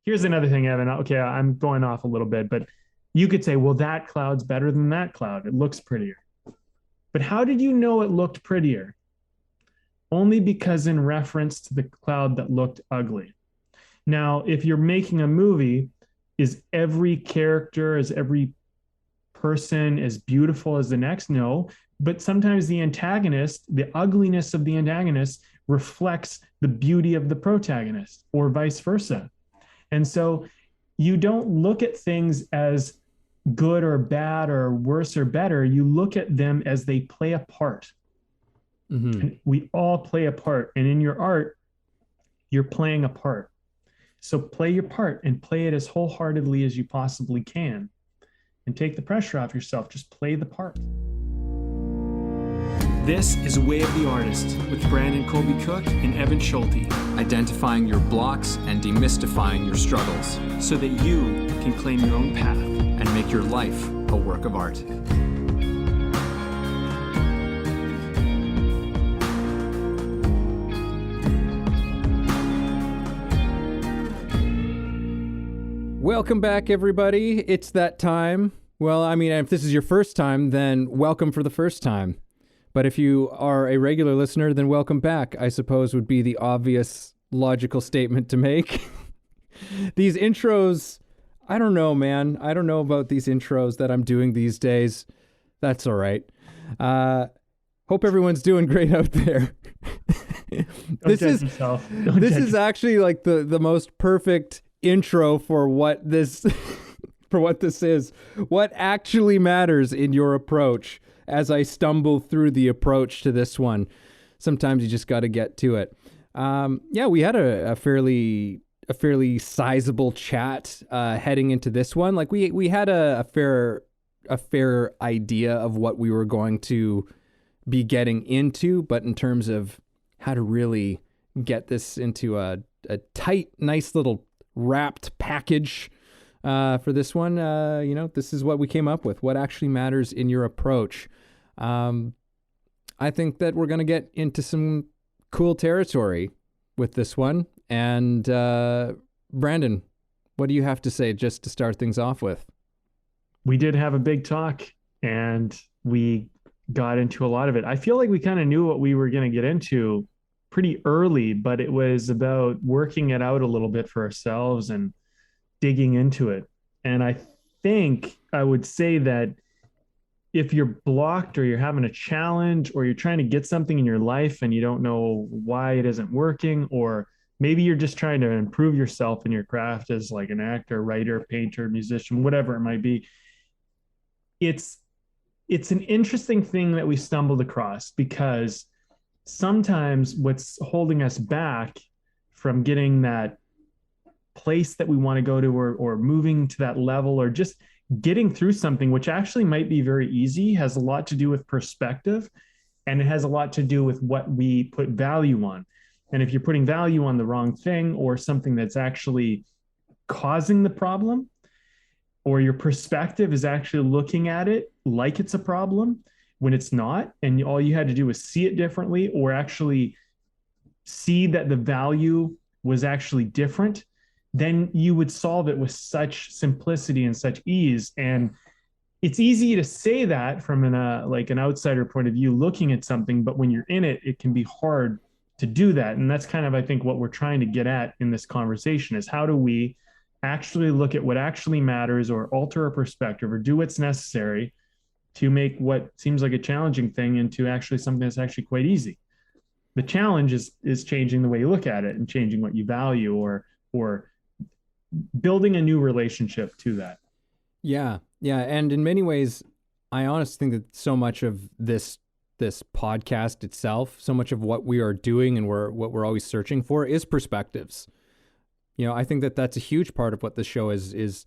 here's another thing, Evan. Okay, I'm going off a little bit, but you could say, well, that cloud's better than that cloud. It looks prettier. But how did you know it looked prettier? Only because in reference to the cloud that looked ugly. Now, if you're making a movie, is every character, is every person as beautiful as the next? No. But sometimes the antagonist, the ugliness of the antagonist reflects the beauty of the protagonist, or vice versa. And so you don't look at things as good or bad or worse or better. You look at them as they play a part. Mm-hmm. And we all play a part. And in your art, you're playing a part. So play your part and play it as wholeheartedly as you possibly can. And take the pressure off yourself. Just play the part. This is Way of the Artist with Brandon Colby Cook and Evan Schulte. Identifying your blocks and demystifying your struggles so that you can claim your own path and make your life a work of art. Welcome back, everybody. It's that time. Well, I mean, if this is your first time, then welcome for the first time. But if you are a regular listener, then welcome back, I suppose would be the obvious, logical statement to make. These intros, I don't know, man. I don't know about these intros that I'm doing these days. That's all right. Hope everyone's doing great out there. This is actually like the most perfect intro for what this for what this is. What actually matters in your approach as I stumble through the approach to this one. Sometimes you just got to get to it. Yeah, we had a fairly sizable chat heading into this one. Like we had a fair idea of what we were going to be getting into, but in terms of how to really get this into a tight, nice little wrapped package for this one, this is what we came up with. What actually matters in your approach. I think that we're going to get into some cool territory with this one. And Brandon, what do you have to say just to start things off with? We did have a big talk and we got into a lot of it. I feel like we kind of knew what we were going to get into pretty early, but it was about working it out a little bit for ourselves and digging into it. And I think I would say that if you're blocked or you're having a challenge or you're trying to get something in your life and you don't know why it isn't working, or maybe you're just trying to improve yourself in your craft as like an actor, writer, painter, musician, whatever it might be, it's an interesting thing that we stumbled across, because sometimes what's holding us back from getting that place that we want to go to, or moving to that level, or just getting through something which actually might be very easy, has a lot to do with perspective, and it has a lot to do with what we put value on. And if you're putting value on the wrong thing, or something that's actually causing the problem, or your perspective is actually looking at it like it's a problem when it's not, and all you had to do was see it differently, or actually see that the value was actually different, then you would solve it with such simplicity and such ease. And it's easy to say that from an outsider point of view looking at something, but when you're in it, it can be hard to do that. And that's kind of, I think, what we're trying to get at in this conversation is how do we actually look at what actually matters, or alter a perspective, or do what's necessary to make what seems like a challenging thing into actually something that's actually quite easy. The challenge is changing the way you look at it and changing what you value, or building a new relationship to that. Yeah. And in many ways, I honestly think that so much of this podcast itself, so much of what we are doing and what we're always searching for is perspectives. I think that that's a huge part of what the show is,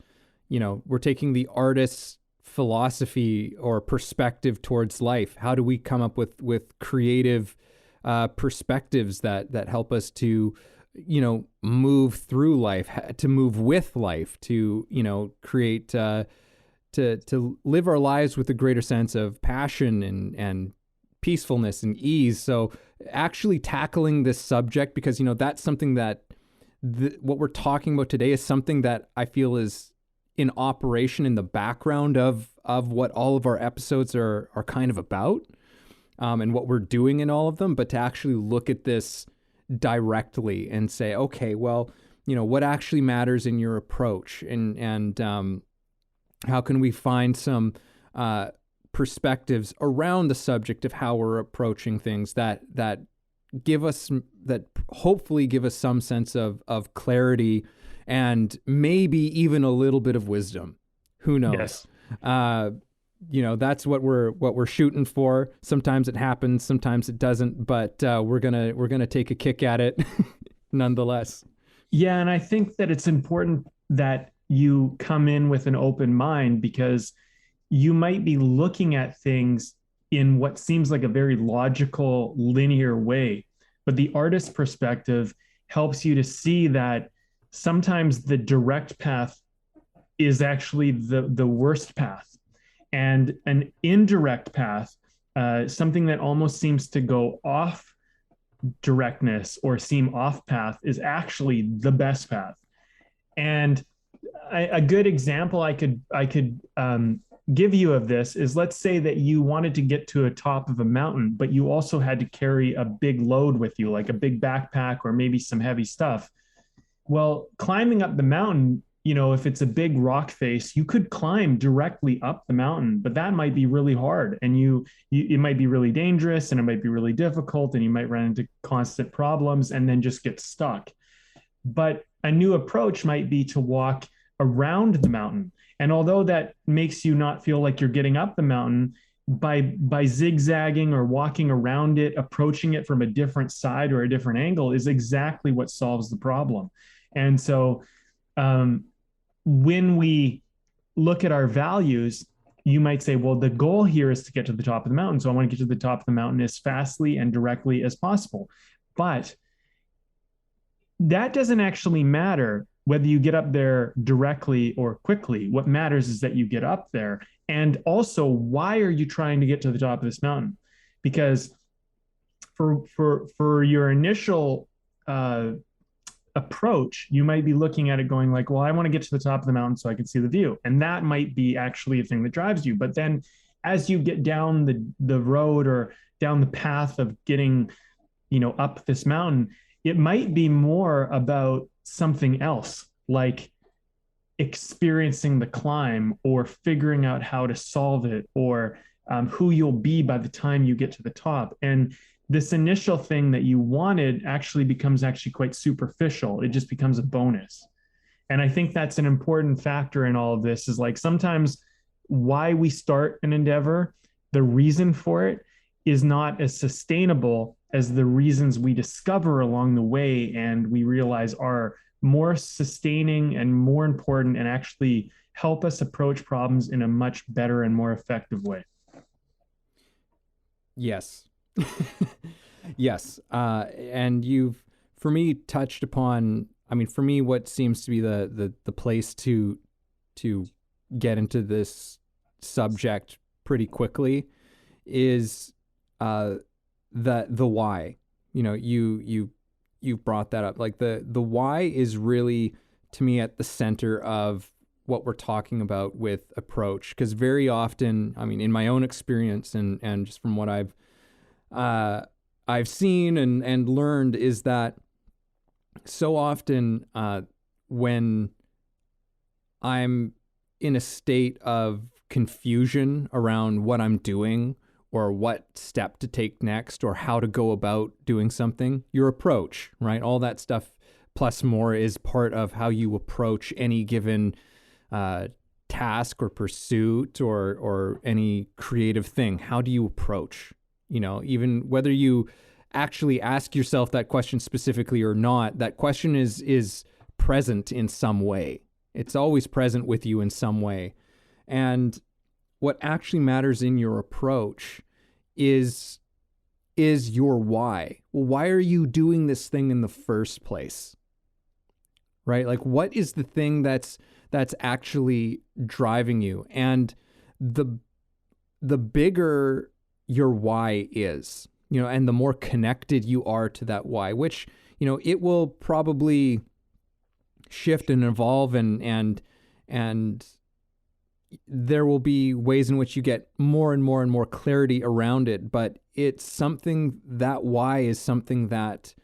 we're taking the artist's philosophy or perspective towards life. How do we come up with creative perspectives that help us to, move through life, to move with life, to, create, to live our lives with a greater sense of passion and peacefulness and ease. So actually tackling this subject, because, that's something that what we're talking about today is something that I feel is in operation in the background of what all of our episodes are kind of about, and what we're doing in all of them. But to actually look at this directly and say, okay, well, what actually matters in your approach, and how can we find some perspectives around the subject of how we're approaching things that hopefully give us some sense of clarity and maybe even a little bit of wisdom. Who knows? Yes. That's what we're shooting for. Sometimes it happens, sometimes it doesn't, but we're gonna take a kick at it nonetheless. Yeah, and I think that it's important that you come in with an open mind, because you might be looking at things in what seems like a very logical, linear way. But the artist's perspective helps you to see that sometimes the direct path is actually the worst path. And an indirect path, something that almost seems to go off directness or seem off path, is actually the best path. And a good example I could give you of this is, let's say that you wanted to get to a top of a mountain, but you also had to carry a big load with you, like a big backpack or maybe some heavy stuff. Well, climbing up the mountain, if it's a big rock face, you could climb directly up the mountain, but that might be really hard, and it might be really dangerous, and it might be really difficult, and you might run into constant problems and then just get stuck. But a new approach might be to walk around the mountain. And although that makes you not feel like you're getting up the mountain, by zigzagging or walking around it, approaching it from a different side or a different angle, is exactly what solves the problem. And so when we look at our values, you might say, well, the goal here is to get to the top of the mountain. So I want to get to the top of the mountain as fastly and directly as possible. But that doesn't actually matter whether you get up there directly or quickly. What matters is that you get up there. And also, why are you trying to get to the top of this mountain? Because for your initial approach, you might be looking at it going like, well, I want to get to the top of the mountain so I can see the view. And that might be actually a thing that drives you. But then as you get down the road or down the path of getting, up this mountain, it might be more about something else, like experiencing the climb or figuring out how to solve it, or who you'll be by the time you get to the top. And this initial thing that you wanted actually becomes quite superficial. It just becomes a bonus. And I think that's an important factor in all of this, is like sometimes why we start an endeavor, the reason for it is not as sustainable as the reasons we discover along the way and we realize are more sustaining and more important and actually help us approach problems in a much better and more effective way. Yes. Yes. And you've, for me, touched upon, for me, what seems to be the place to get into this subject pretty quickly is the why. You've brought that up. Like the why is really, to me, at the center of what we're talking about with approach. Because very often, in my own experience and just from what I've seen and learned, is that so often when I'm in a state of confusion around what I'm doing or what step to take next or how to go about doing something, your approach, right? All that stuff plus more is part of how you approach any given task or pursuit or any creative thing. How do you approach? Even whether you actually ask yourself that question specifically or not, that question is present in some way. It's always present with you in some way. And what actually matters in your approach is your why. Well, why are you doing this thing in the first place? Right? Like, what is the thing that's actually driving you? And the bigger your why is, and the more connected you are to that why, which, it will probably shift and evolve, and there will be ways in which you get more and more and more clarity around it. But it's something, that why is something that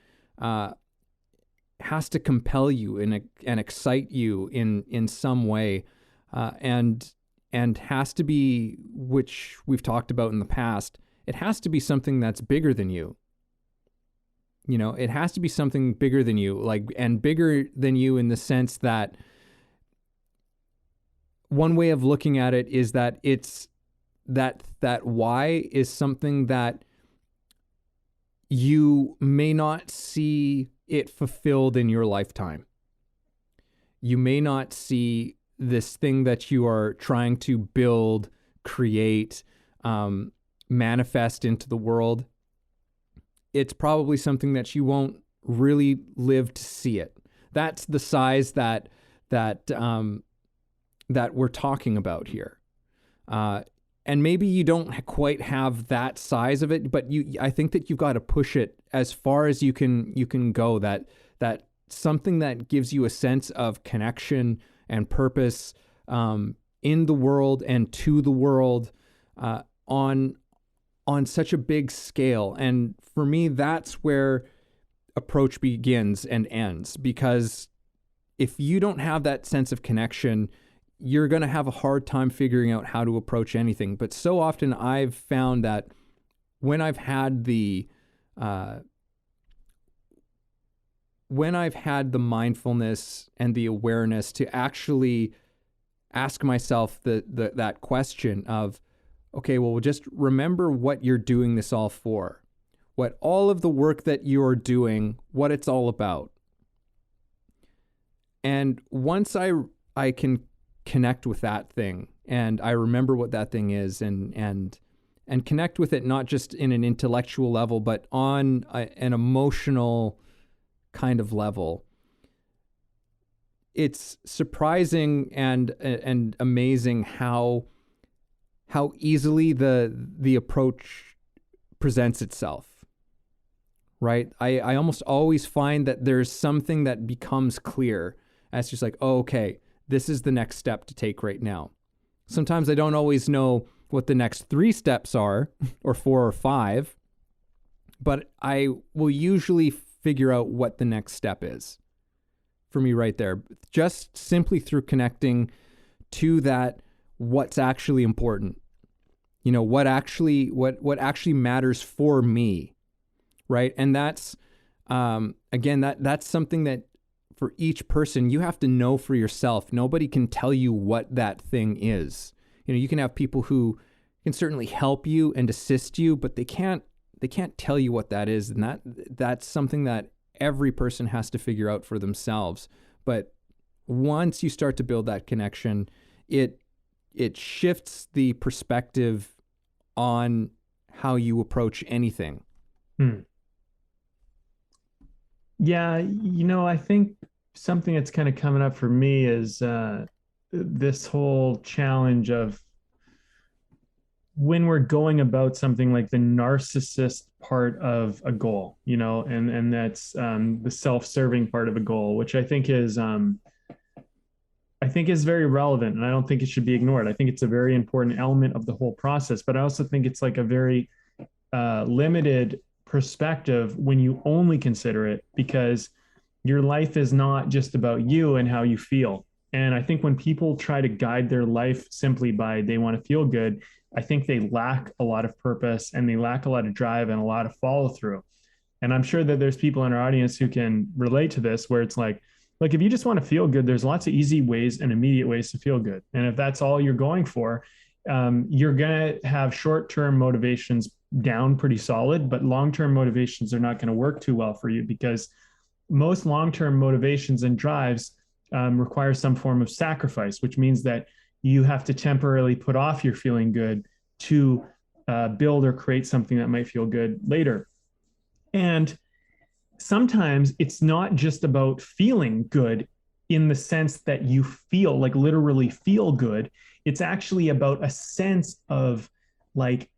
has to compel you and excite you in some way, and has to be, which we've talked about in the past, it has to be something that's bigger than you. You know, it has to be something bigger than you, like, and bigger than you in the sense that one way of looking at it is that it's that why is something that you may not see it fulfilled in your lifetime. You may not see this thing that you are trying to build, create, manifest into the world. It's probably something that you won't really live to see it. That's the size that we're talking about here. And maybe you don't quite have that size of it, but I think that you've got to push it as far as you can go. That something that gives you a sense of connection and purpose in the world and to the world on such a big scale. And for me, that's where approach begins and ends, because if you don't have that sense of connection, you're going to have a hard time figuring out how to approach anything. But so often I've found that when I've had the mindfulness and the awareness to actually ask myself that question of, okay, well, just remember what you're doing this all for, what all of the work that you're doing, what it's all about. And once I can connect with that thing, and I remember what that thing is, and connect with it not just in an intellectual level, but on an emotional kind of level, it's surprising and amazing how easily the approach presents itself. Right? I almost always find that there's something that becomes clear. And it's just like, oh, okay, this is the next step to take right now. Sometimes I don't always know what the next 3 steps are, or 4 or 5, but I will usually figure out what the next step is for me right there, just simply through connecting to that, what's actually important, what actually matters for me. Right. And that's, again, that's something that for each person, you have to know for yourself. Nobody can tell you what that thing is. You can have people who can certainly help you and assist you, but they can't tell you what that is. And that's something that every person has to figure out for themselves. But once you start to build that connection, it shifts the perspective on how you approach anything. Yeah, I think something that's kind of coming up for me is this whole challenge of when we're going about something like the narcissist part of a goal, and that's the self-serving part of a goal, which I think is very relevant, and I don't think it should be ignored. I think it's a very important element of the whole process, but I also think it's like a very limited perspective when you only consider it, because your life is not just about you and how you feel. And I think when people try to guide their life simply by they want to feel good, I think they lack a lot of purpose, and they lack a lot of drive and a lot of follow through. And I'm sure that there's people in our audience who can relate to this, where it's like, if you just want to feel good, there's lots of easy ways and immediate ways to feel good. And if that's all you're going for, you're going to have short-term motivations down pretty solid, but long-term motivations are not going to work too well for you, because most long-term motivations and drives require some form of sacrifice, which means that you have to temporarily put off your feeling good to build or create something that might feel good later. And sometimes it's not just about feeling good in the sense that you feel, like literally feel good. It's actually about a sense of like,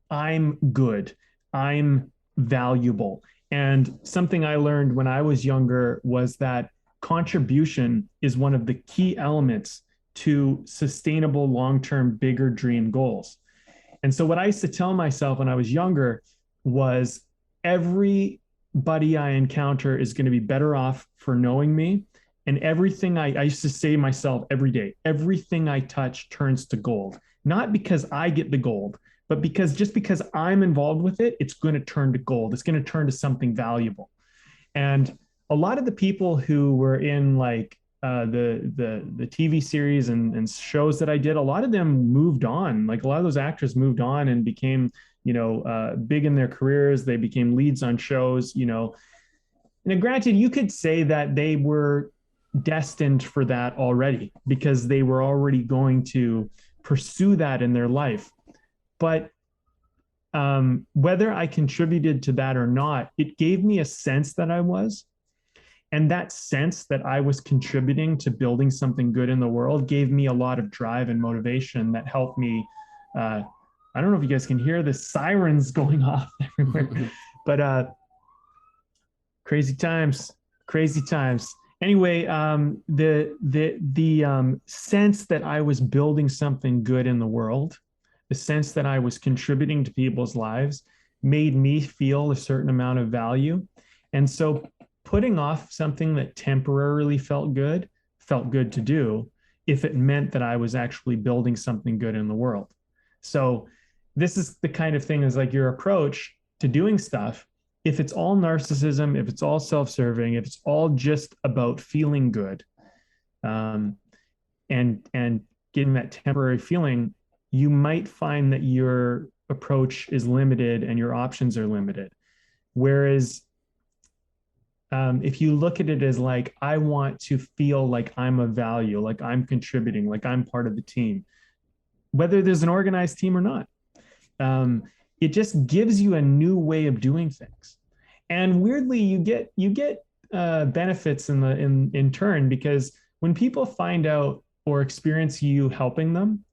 I'm good, I'm valuable. And something I learned when I was younger was that contribution is one of the key elements to sustainable, long-term, bigger dream goals. And so what I used to tell myself when I was younger was everybody I encounter is going to be better off for knowing me. And everything I used to say to myself every day, everything I touch turns to gold, not because I get the gold, but because I'm involved with it, it's going to turn to gold. It's going to turn to something valuable. And a lot of the people who were in like the TV series and shows that I did, a lot of them moved on. Like a lot of those actors moved on and became, big in their careers. They became leads on shows, And granted, you could say that they were destined for that already because they were already going to pursue that in their life. But whether I contributed to that or not, it gave me a sense that I was. And that sense that I was contributing to building something good in the world gave me a lot of drive and motivation that helped me. I don't know if you guys can hear the sirens going off everywhere, but crazy times, crazy times. Anyway, the sense that I was building something good in the world, the sense that I was contributing to people's lives made me feel a certain amount of value. And so putting off something that temporarily felt good to do if it meant that I was actually building something good in the world. So this is the kind of thing is like your approach to doing stuff. If it's all narcissism, if it's all self-serving, if it's all just about feeling good, and getting that temporary feeling, you might find that your approach is limited and your options are limited. Whereas if you look at it as like, I want to feel like I'm of value, like I'm contributing, like I'm part of the team, whether there's an organized team or not, it just gives you a new way of doing things. And weirdly, you get benefits in turn, because when people find out or experience you helping them,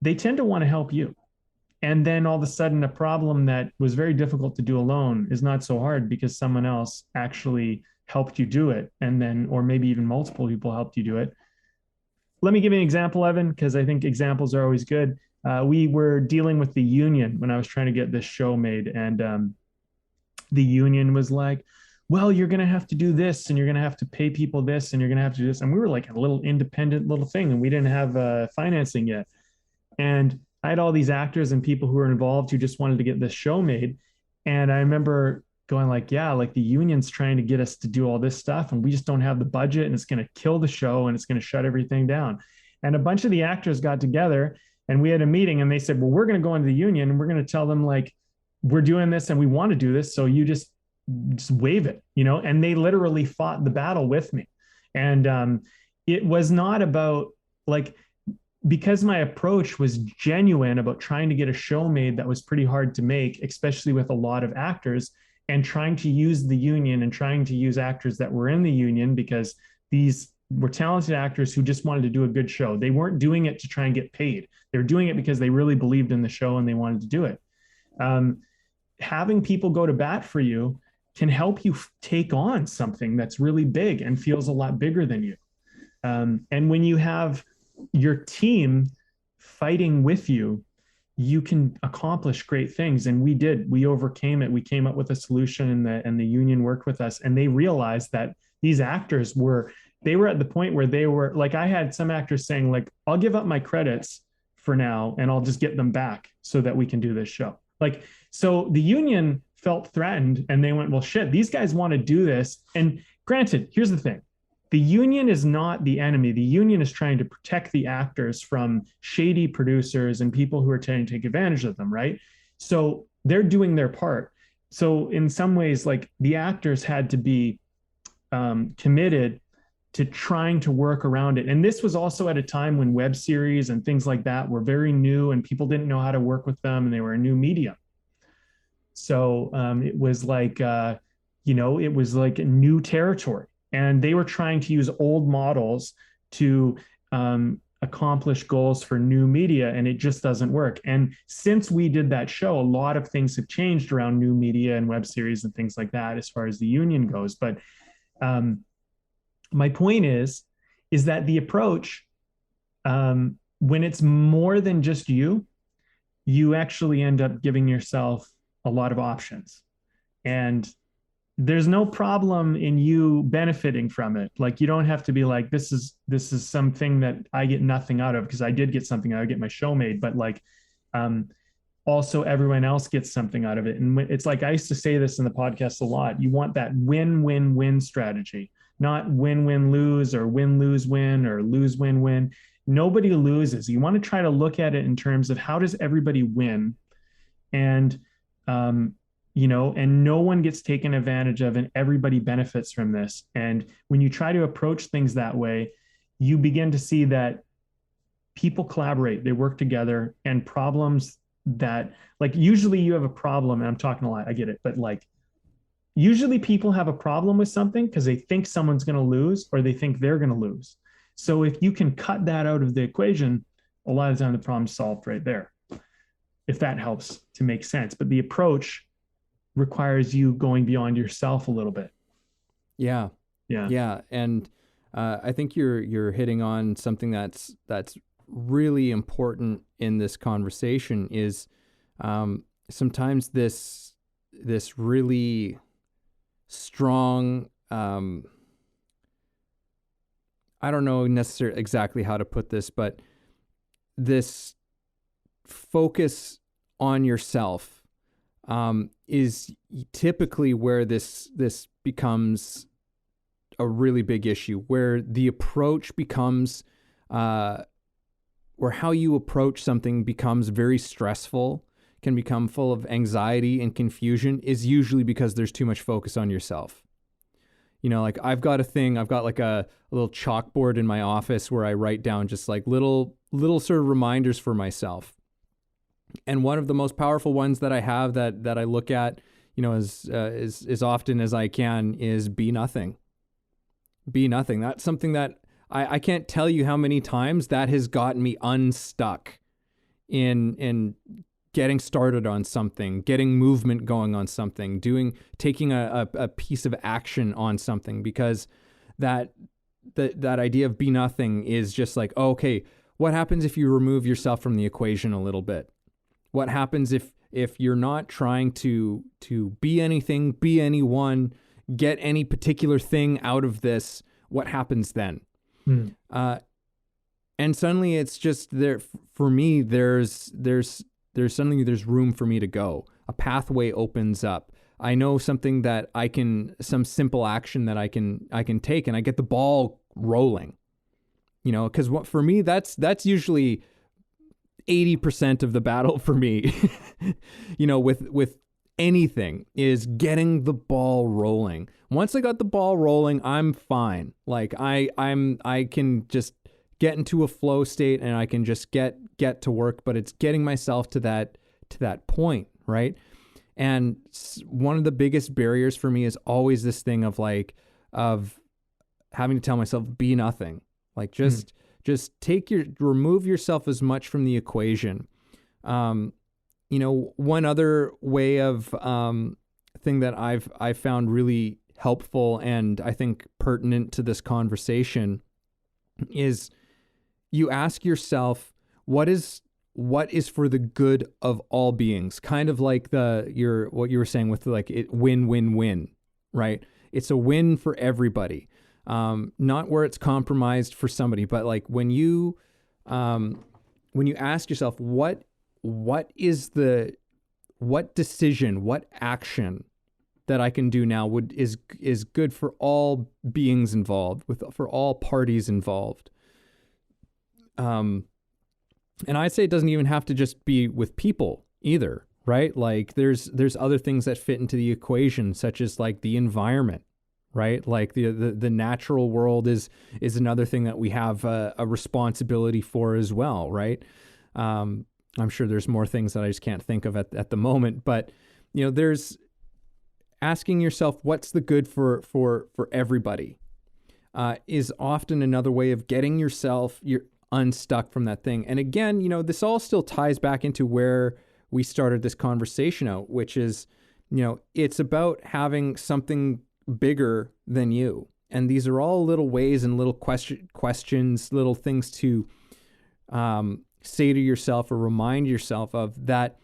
they tend to want to help you. And then all of a sudden, a problem that was very difficult to do alone is not so hard because someone else actually helped you do it. And then, or maybe even multiple people helped you do it. Let me give you an example, Evan, because I think examples are always good. We were dealing with the union when I was trying to get this show made. And the union was like, well, you're going to have to do this and you're going to have to pay people this and you're going to have to do this. And we were like a little independent little thing and we didn't have financing yet. And I had all these actors and people who were involved who just wanted to get this show made. And I remember going like, yeah, like the union's trying to get us to do all this stuff and we just don't have the budget and it's going to kill the show and it's going to shut everything down. And a bunch of the actors got together and we had a meeting and they said, well, we're going to go into the union and we're going to tell them like, we're doing this and we want to do this. So you just waive it, and they literally fought the battle with me. And it was not about like, because my approach was genuine about trying to get a show made that was pretty hard to make, especially with a lot of actors, and trying to use the union and trying to use actors that were in the union because these were talented actors who just wanted to do a good show. They weren't doing it to try and get paid. They were doing it because they really believed in the show and they wanted to do it. Having people go to bat for you can help you take on something that's really big and feels a lot bigger than you. And when you have your team fighting with you, you can accomplish great things. And we overcame it. We came up with a solution and the union worked with us and they realized that these actors they were at the point where they were like, I had some actors saying like, I'll give up my credits for now and I'll just get them back so that we can do this show. Like, so the union felt threatened and they went, well, shit, these guys want to do this. And granted, here's the thing. The union is not the enemy. The union is trying to protect the actors from shady producers and people who are trying to take advantage of them, right? So they're doing their part. So in some ways, like the actors had to be committed to trying to work around it. And this was also at a time when web series and things like that were very new and people didn't know how to work with them and they were a new medium. So it was like, it was like a new territory. And they were trying to use old models to accomplish goals for new media, and it just doesn't work. And since we did that show, a lot of things have changed around new media and web series and things like that as far as the union goes. But My point is that the approach, when it's more than just you, you actually end up giving yourself a lot of options. And there's no problem in you benefiting from it. Like, you don't have to be like, this is something that I get nothing out of, because I did get something out of it, get my show made, but like, um, also everyone else gets something out of it. And it's like, I used to say this in the podcast a lot. You want that win-win-win strategy, not win-win-lose or win-lose-win or lose-win-win. Nobody loses. You want to try to look at it in terms of how does everybody win, and and no one gets taken advantage of, and everybody benefits from this. And when you try to approach things that way, you begin to see that people collaborate, they work together, and problems that, like, usually you have a problem, and I'm talking a lot, I get it, but like, usually people have a problem with something because they think someone's going to lose, or they think they're going to lose. So if you can cut that out of the equation, a lot of the time the problem's solved right there, if that helps to make sense. But the approach requires you going beyond yourself a little bit. Yeah. Yeah. Yeah. And I think you're hitting on something that's really important in this conversation is sometimes this really strong, I don't know necessarily exactly how to put this, but this focus on yourself is typically where this becomes a really big issue, where the approach becomes where how you approach something becomes very stressful, can become full of anxiety and confusion, is usually because there's too much focus on yourself. You know, like I've got like a little chalkboard in my office where I write down just like little sort of reminders for myself. And one of the most powerful ones that I have that I look at, you know, as often as I can is be nothing. Be nothing. That's something that I can't tell you how many times that has gotten me unstuck in getting started on something, getting movement going on something, taking a piece of action on something, because that idea of be nothing is just like, oh, okay, what happens if you remove yourself from the equation a little bit? What happens if you're not trying to be anything, be anyone, get any particular thing out of this? What happens then? And suddenly it's just there for me. There's suddenly there's room for me to go. A pathway opens up. I know something that some simple action that I can take, and I get the ball rolling. You know, because for me that's usually 80% of the battle for me. You know, with anything is getting the ball rolling. Once I got the ball rolling, I'm fine. Like I can just get into a flow state and I can just get to work, but it's getting myself to that point, right? And one of the biggest barriers for me is always this thing of having to tell myself, be nothing. Like just remove yourself as much from the equation. You know, one other way of thing that I've found really helpful and I think pertinent to this conversation is you ask yourself, what is for the good of all beings? Kind of like what you were saying with like it win-win-win, right? It's a win for everybody. Not where it's compromised for somebody, but like when you ask yourself what decision, what action that I can do now is good for all beings involved, for all parties involved. And I'd say it doesn't even have to just be with people either, right? Like there's other things that fit into the equation, such as like the environment, right? Like the natural world is another thing that we have a responsibility for as well, right? I'm sure there's more things that I just can't think of at the moment, but you know, there's asking yourself what's the good for everybody is often another way of getting yourself unstuck from that thing. And again, you know, this all still ties back into where we started this conversation out, which is, you know, it's about having something bigger than you. And these are all little ways and little questions, little things to say to yourself or remind yourself of, that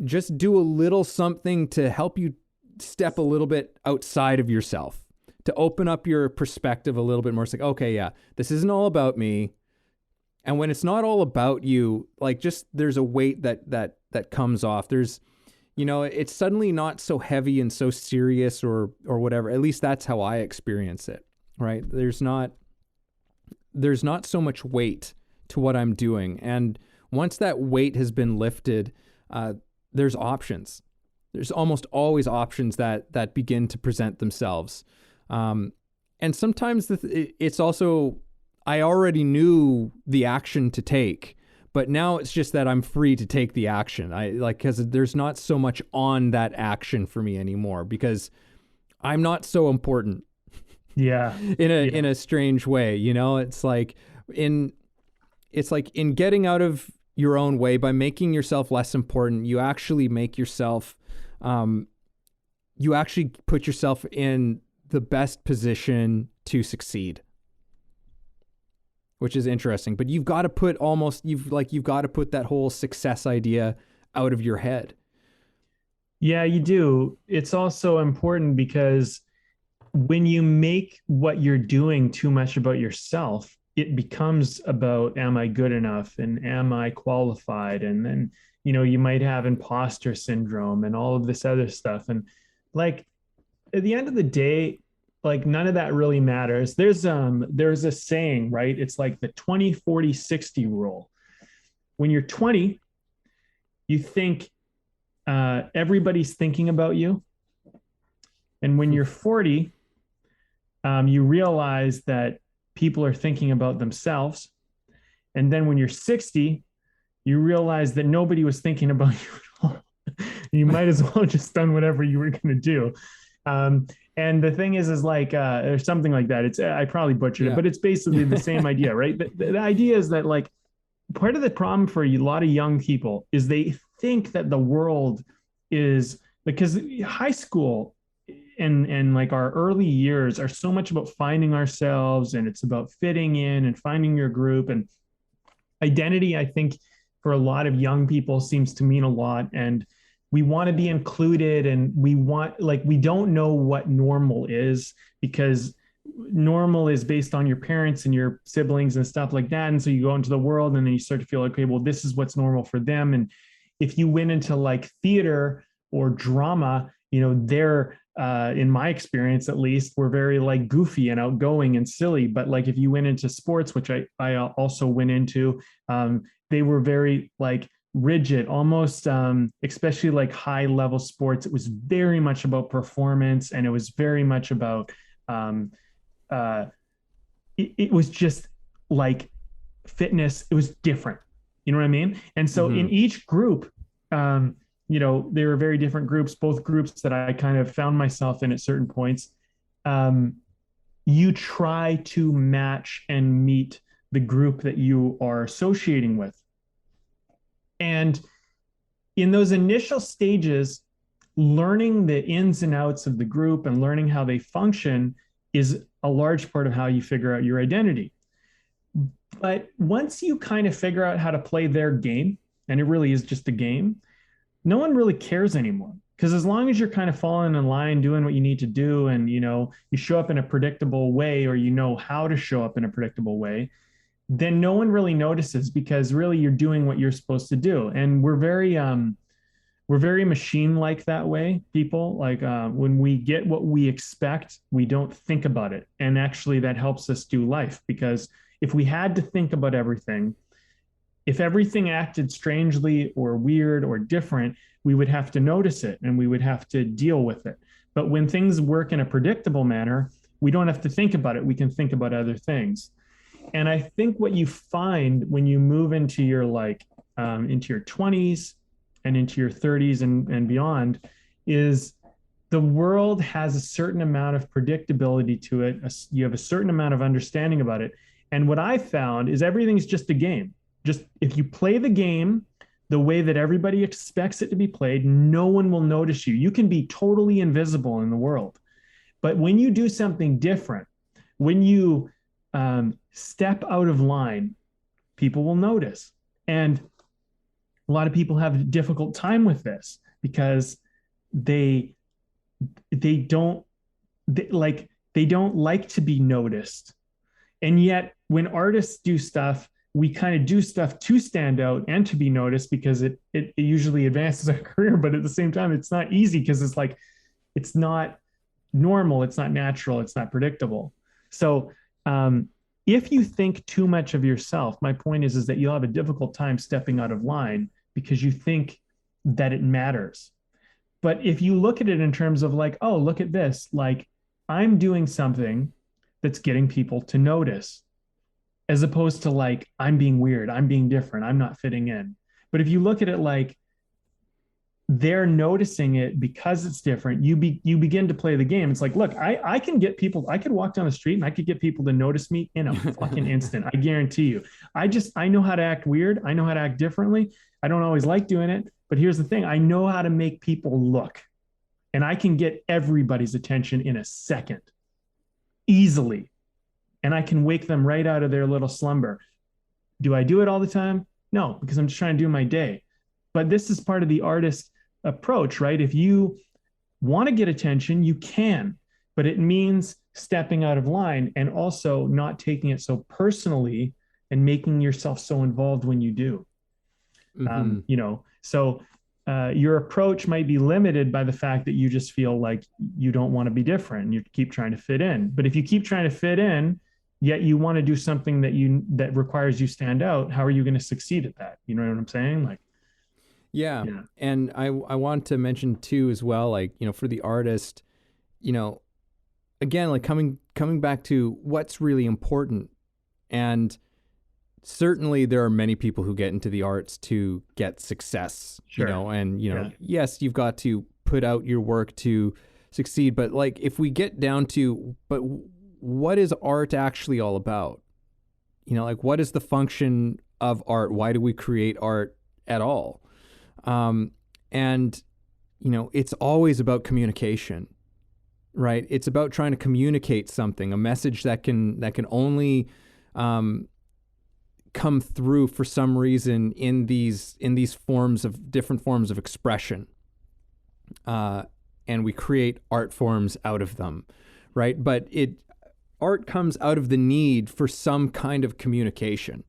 just do a little something to help you step a little bit outside of yourself, to open up your perspective a little bit more. It's like, okay, yeah, this isn't all about me. And when it's not all about you, like, just there's a weight that comes off. There's, it's suddenly not so heavy and so serious or whatever. At least that's how I experience it, right? There's not so much weight to what I'm doing. And once that weight has been lifted, there's options. There's almost always options that begin to present themselves. And sometimes it's also, I already knew the action to take, but now it's just that I'm free to take the action. Because there's not so much on that action for me anymore, because I'm not so important. Yeah. In a strange way, it's like in getting out of your own way, by making yourself less important, you actually make yourself, you actually put yourself in the best position to succeed, which is interesting. But you've got to put that whole success idea out of your head. Yeah, you do. It's also important because when you make what you're doing too much about yourself, it becomes about, am I good enough? And am I qualified? And then, you might have imposter syndrome and all of this other stuff. And like, at the end of the day, like, none of that really matters. There's a saying, right? It's like the 20, 40, 60 rule. When you're 20, you think everybody's thinking about you. And when you're 40, you realize that people are thinking about themselves. And then when you're 60, you realize that nobody was thinking about you at all. You might as well just done whatever you were going to do. And the thing is like, there's something like that. I probably butchered it, but it's basically the same idea, right? The idea is that, like, part of the problem for a lot of young people is they think that the world is, because high school and like our early years are so much about finding ourselves, and it's about fitting in and finding your group. And identity, I think, for a lot of young people seems to mean a lot. And we want to be included, and we don't know what normal is, because normal is based on your parents and your siblings and stuff like that. And so you go into the world and then you start to feel like, okay, well, this is what's normal for them. And if you went into like theater or drama, they're, in my experience, at least, were very like goofy and outgoing and silly. But like, if you went into sports, which I also went into, they were very like rigid, almost, especially like high level sports. It was very much about performance, and it was very much about, it was just like fitness. It was different. You know what I mean? And so in each group, there were very different groups, both groups that I kind of found myself in at certain points. You try to match and meet the group that you are associating with. And in those initial stages, learning the ins and outs of the group and learning how they function is a large part of how you figure out your identity. But once you kind of figure out how to play their game, and it really is just a game, no one really cares anymore. Because as long as you're kind of falling in line, doing what you need to do, and you show up in a predictable way, or how to show up in a predictable way, then no one really notices, because really you're doing what you're supposed to do. And we're very machine-like that way, people. Like, when we get what we expect, we don't think about it. And actually that helps us do life, because if we had to think about everything, if everything acted strangely or weird or different, we would have to notice it and we would have to deal with it. But when things work in a predictable manner, we don't have to think about it. We can think about other things. And I think what you find when you move into your into your 20s and into your 30s and beyond is the world has a certain amount of predictability to it. You have a certain amount of understanding about it. And what I found is everything's just a game. Just if you play the game the way that everybody expects it to be played, no one will notice you. You can be totally invisible in the world. But when you do something different, when you step out of line, people will notice. And a lot of people have a difficult time with this because they they don't they don't like to be noticed. And yet when artists do stuff, we kind of do stuff to stand out and to be noticed because it usually advances our career. But at the same time, it's not easy because it's like, it's not normal, it's not natural, it's not predictable. So if you think too much of yourself, my point is that you'll have a difficult time stepping out of line because you think that it matters. But if you look at it in terms of like, oh, look at this, like I'm doing something that's getting people to notice, as opposed to like, I'm being weird, I'm being different, I'm not fitting in. But if you look at it like they're noticing it because it's different, you begin to play the game. It's like, look, I can get people, I could walk down the street and I could get people to notice me in a fucking instant. I guarantee you. I know how to act weird. I know how to act differently. I don't always like doing it, but here's the thing. I know how to make people look, and I can get everybody's attention in a second, easily. And I can wake them right out of their little slumber. Do I do it all the time? No, because I'm just trying to do my day. But this is part of the artist approach, right? If you want to get attention, you can, but it means stepping out of line and also not taking it so personally and making yourself so involved when you do. So your approach might be limited by the fact that you just feel like you don't want to be different and you keep trying to fit in. But if you keep trying to fit in, yet you want to do something that requires you stand out, how are you going to succeed at that? You know what I'm saying? Like, yeah. And I want to mention too as well, like, for the artist, again, like coming back to what's really important. And certainly there are many people who get into the arts to get success, sure. Yes, you've got to put out your work to succeed. But like, if we get down to, but what is art actually all about? Like, what is the function of art? Why do we create art at all? It's always about communication, right? It's about trying to communicate something, a message that can only, come through for some reason in these different forms of expression. And we create art forms out of them, right? But art comes out of the need for some kind of communication,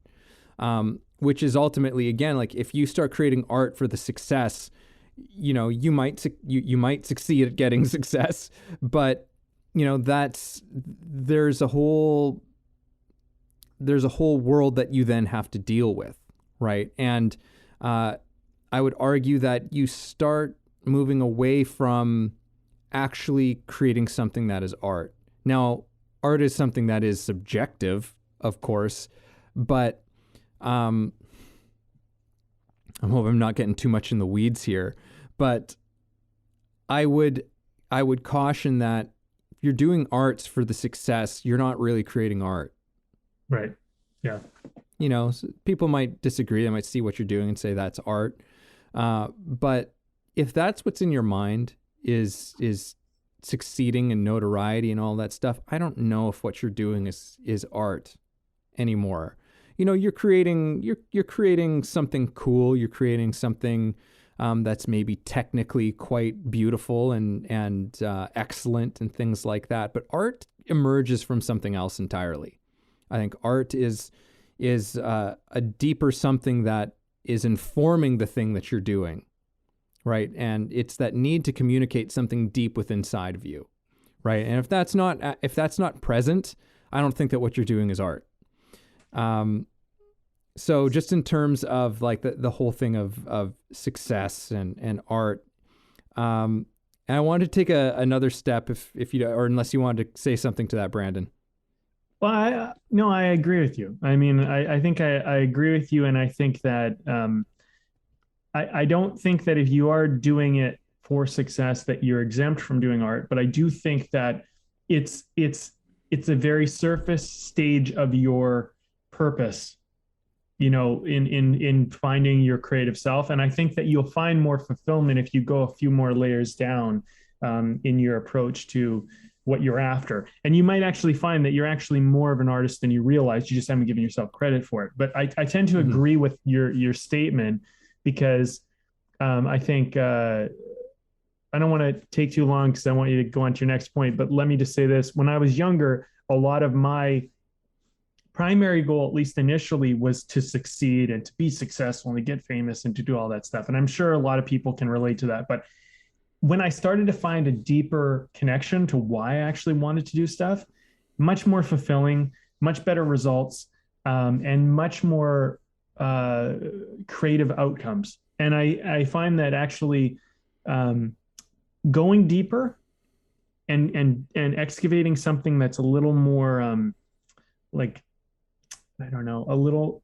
which is ultimately, again, like if you start creating art for the success, you might succeed at getting success, but there's a whole world that you then have to deal with, right? And I would argue that you start moving away from actually creating something that is art. Now, art is something that is subjective, of course, but I hope I'm not getting too much in the weeds here, but I would caution that if you're doing arts for the success, you're not really creating art. Right. Yeah. People might disagree. They might see what you're doing and say that's art. But if that's what's in your mind is succeeding and notoriety and all that stuff, I don't know if what you're doing is art anymore. You're creating something cool. You're creating something that's maybe technically quite beautiful and excellent and things like that. But art emerges from something else entirely. I think art is a deeper something that is informing the thing that you're doing, right? And it's that need to communicate something deep within inside of you, right? And if that's not present, I don't think that what you're doing is art. So just in terms of like the whole thing of success and art, and I wanted to take another step if you, or unless you wanted to say something to that, Brandon. Well, I agree with you. I mean, I think I agree with you. And I think that I don't think that if you are doing it for success that you're exempt from doing art, but I do think that it's a very surface stage of your purpose, in finding your creative self. And I think that you'll find more fulfillment if you go a few more layers down in your approach to what you're after. And you might actually find that you're actually more of an artist than you realize. You just haven't given yourself credit for it. But I tend to agree with your statement, because I think I don't want to take too long because I want you to go on to your next point. But let me just say this: when I was younger, a lot of my primary goal, at least initially, was to succeed and to be successful and to get famous and to do all that stuff. And I'm sure a lot of people can relate to that. But when I started to find a deeper connection to why I actually wanted to do stuff, much more fulfilling, much better results, and much more creative outcomes. And I find that actually going deeper and excavating something that's a little more like, I don't know, a little,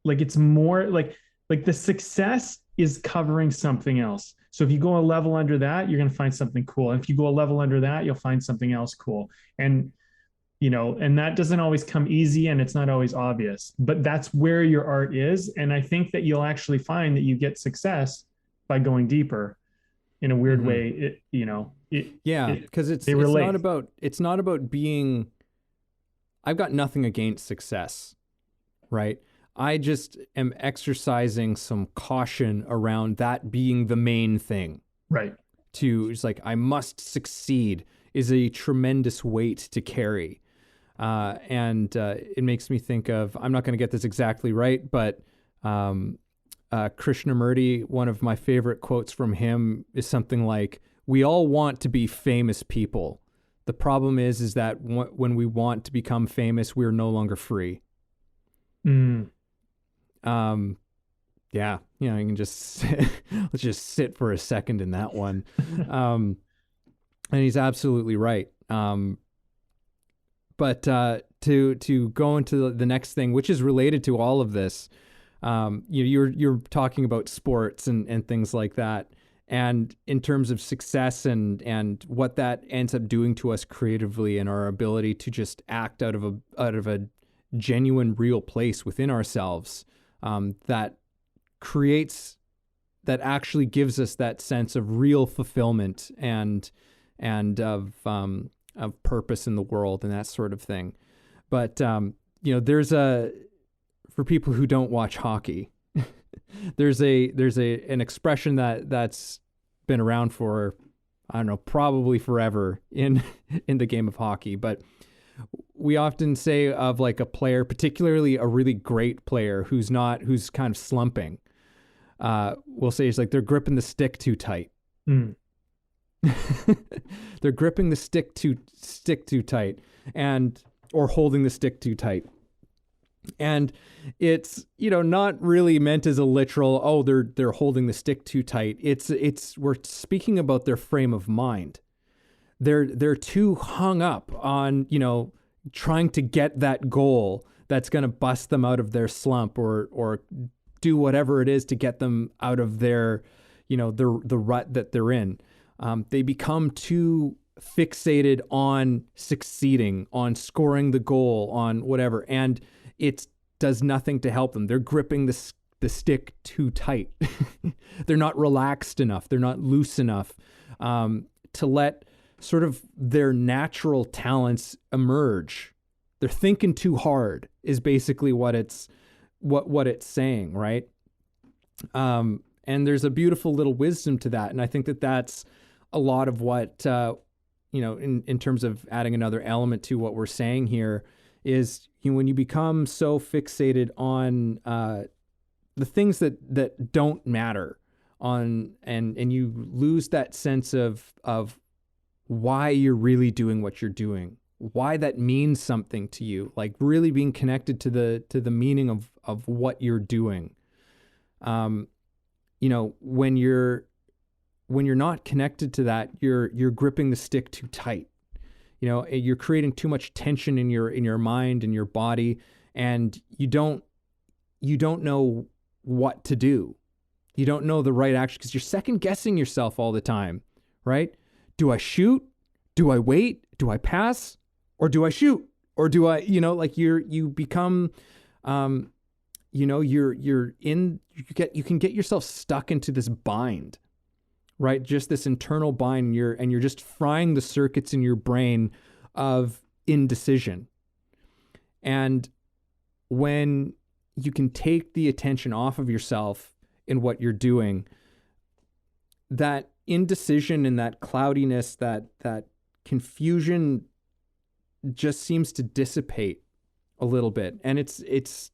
like, it's more like the success is covering something else. So if you go a level under that, you're going to find something cool. And if you go a level under that, you'll find something else cool. And, and that doesn't always come easy, and it's not always obvious, but that's where your art is. And I think that you'll actually find that you get success by going deeper in a weird way. Because it's not about being, I've got nothing against success, right? I just am exercising some caution around that being the main thing. Right. It's like, I must succeed is a tremendous weight to carry. And it makes me think of, I'm not going to get this exactly right, but Krishnamurti, one of my favorite quotes from him is something like, "We all want to be famous people. The problem is that when we want to become famous, we're no longer free." Yeah, you can just let's just sit for a second in that one. And he's absolutely right. But to go into the next thing, which is related to all of this, you're talking about sports and things like that. And in terms of success and what that ends up doing to us creatively, and our ability to just act out of a genuine, real place within ourselves, that actually gives us that sense of real fulfillment and of purpose in the world and that sort of thing. But there's for people who don't watch hockey, there's an expression that's been around for, I don't know, probably forever in the game of hockey. But we often say of like a player, particularly a really great player who's kind of slumping, we'll say it's like they're gripping the stick too tight. They're gripping the stick too tight, or holding the stick too tight. And it's, not really meant as a literal, oh, they're holding the stick too tight. It's we're speaking about their frame of mind. They're too hung up on, trying to get that goal that's going to bust them out of their slump, or do whatever it is to get them out of their, the rut that they're in. They become too fixated on succeeding, on scoring the goal, on whatever, and it does nothing to help them. They're gripping the stick too tight. They're not relaxed enough. They're not loose enough to let sort of their natural talents emerge. They're thinking too hard is basically what it's saying, right? And there's a beautiful little wisdom to that, and I think that that's a lot of what in terms of adding another element to what we're saying here is, when you become so fixated on the things that don't matter, and you lose that sense of why you're really doing what you're doing, why that means something to you, like really being connected to the meaning of what you're doing. When you're not connected to that, you're gripping the stick too tight. You're creating too much tension in your mind and your body, and you don't know what to do. You don't know the right action because you're second guessing yourself all the time, right? Do I shoot? Do I wait? Do I pass? Or do I shoot? Or do I, you become, you can get yourself stuck into this bind right? Just this internal bind, and you're just frying the circuits in your brain of indecision. And when you can take the attention off of yourself in what you're doing, that indecision and that cloudiness, that confusion just seems to dissipate a little bit. And it's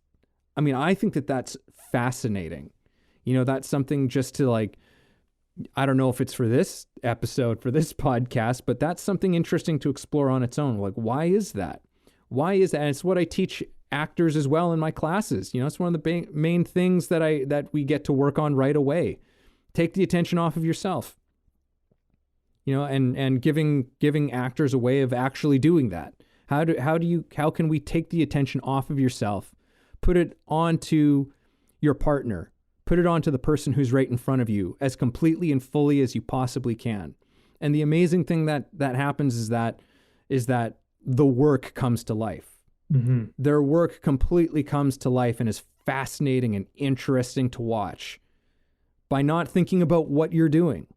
I mean, I think that that's fascinating. You know, that's something just to like, I don't know if it's for this episode, for this podcast, but that's something interesting to explore on its own. Like, why is that? Why is that? And it's what I teach actors as well in my classes. You know, it's one of the main things that we get to work on right away. Take the attention off of yourself. You know, and giving actors a way of actually doing that. How can we take the attention off of yourself, put it onto your partner, put it onto the person who's right in front of you as completely and fully as you possibly can. And the amazing thing that happens is that the work comes to life. Mm-hmm. Their work completely comes to life and is fascinating and interesting to watch by not thinking about what you're doing.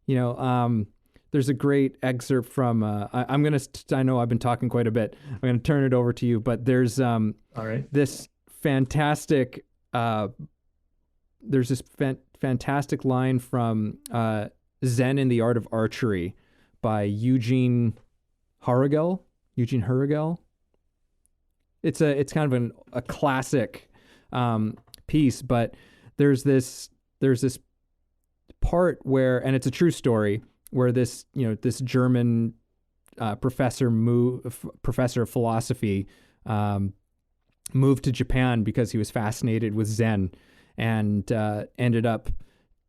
You know, there's a great excerpt from, I know I've been talking quite a bit. I'm going to turn it over to you, but there's all right, this fantastic, fantastic line from Zen and the Art of Archery by Eugene Hurrigel. It's kind of a classic piece, but there's this part where, and it's a true story, where this German professor of philosophy moved to Japan because he was fascinated with Zen, and ended up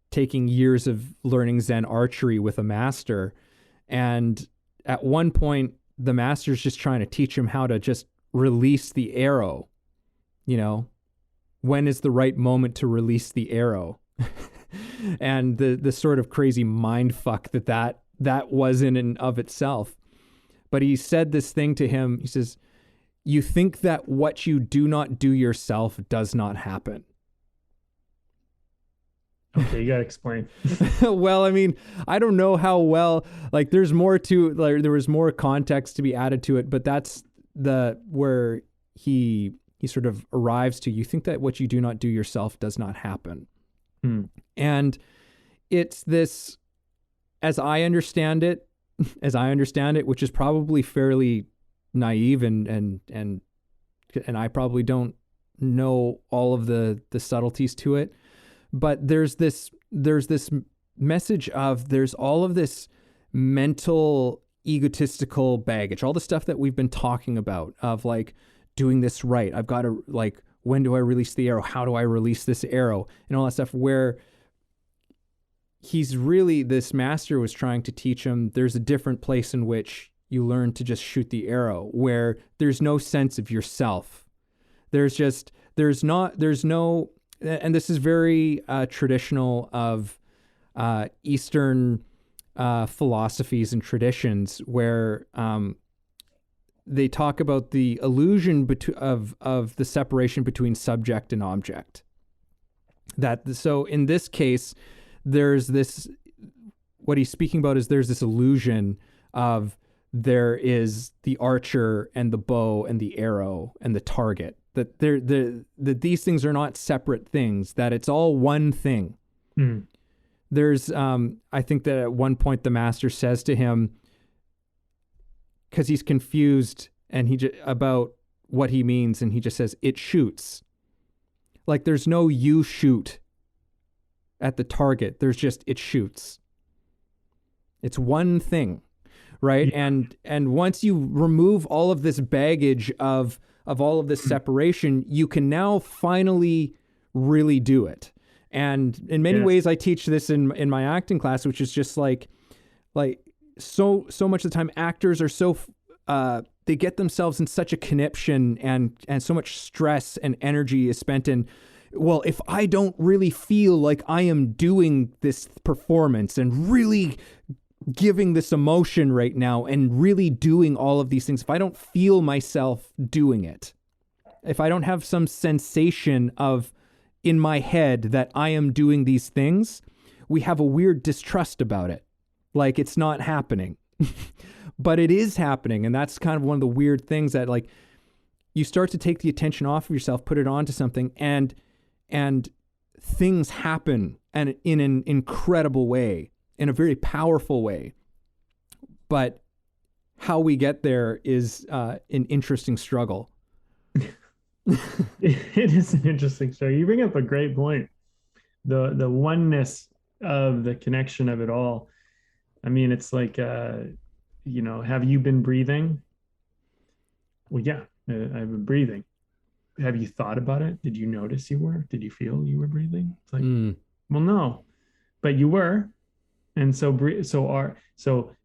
taking years of learning Zen archery with a master. And at one point, the master's just trying to teach him how to just release the arrow. You know, when is the right moment to release the arrow? And the sort of crazy mind fuck that was in and of itself. But he said this thing to him. He says, "You think that what you do not do yourself does not happen." Okay, you gotta explain. Well, I mean, I don't know how well, like, there's more to, like, there was more context to be added to it, but that's where he sort of arrives to, you think that what you do not do yourself does not happen. And it's this, as I understand it, which is probably fairly naive, and I probably don't know all of the subtleties to it, but there's this message of, there's all of this mental egotistical baggage, all the stuff that we've been talking about of like doing this right. I've got to, like, when do I release the arrow? How do I release this arrow? And all that stuff, where this master was trying to teach him, there's a different place in which you learn to just shoot the arrow, where there's no sense of yourself. There's no, and this is very traditional of Eastern philosophies and traditions, where they talk about the illusion of the separation between subject and object. So in this case, there's this, what he's speaking about is there's this illusion of, there is the archer and the bow and the arrow and the target, that that these things are not separate things, that it's all one thing. There's, I think that at one point the master says to him, because he's confused and about what he means, and he just says, "It shoots." Like, there's no "you shoot" at the target. There's just, it shoots. It's one thing, right? Yeah. And once you remove all of this baggage of all of this separation, you can now finally really do it. And in many ways, I teach this in my acting class, which is just like so much of the time, actors are so they get themselves in such a conniption, and so much stress and energy is spent in, well, if I don't really feel like I am doing this performance and really giving this emotion right now and really doing all of these things, if I don't feel myself doing it, if I don't have some sensation of in my head that I am doing these things, we have a weird distrust about it. Like it's not happening, but it is happening. And that's kind of one of the weird things that like you start to take the attention off of yourself, put it onto something, and things happen and in an incredible way, in a very powerful way. But how we get there is an interesting struggle. It is an interesting story. You bring up a great point. The oneness of the connection of it all. I mean, it's like, have you been breathing? Well, yeah, I've been breathing. Have you thought about it? Did you notice you were? Did you feel you were breathing? It's like, well, no, but you were. And so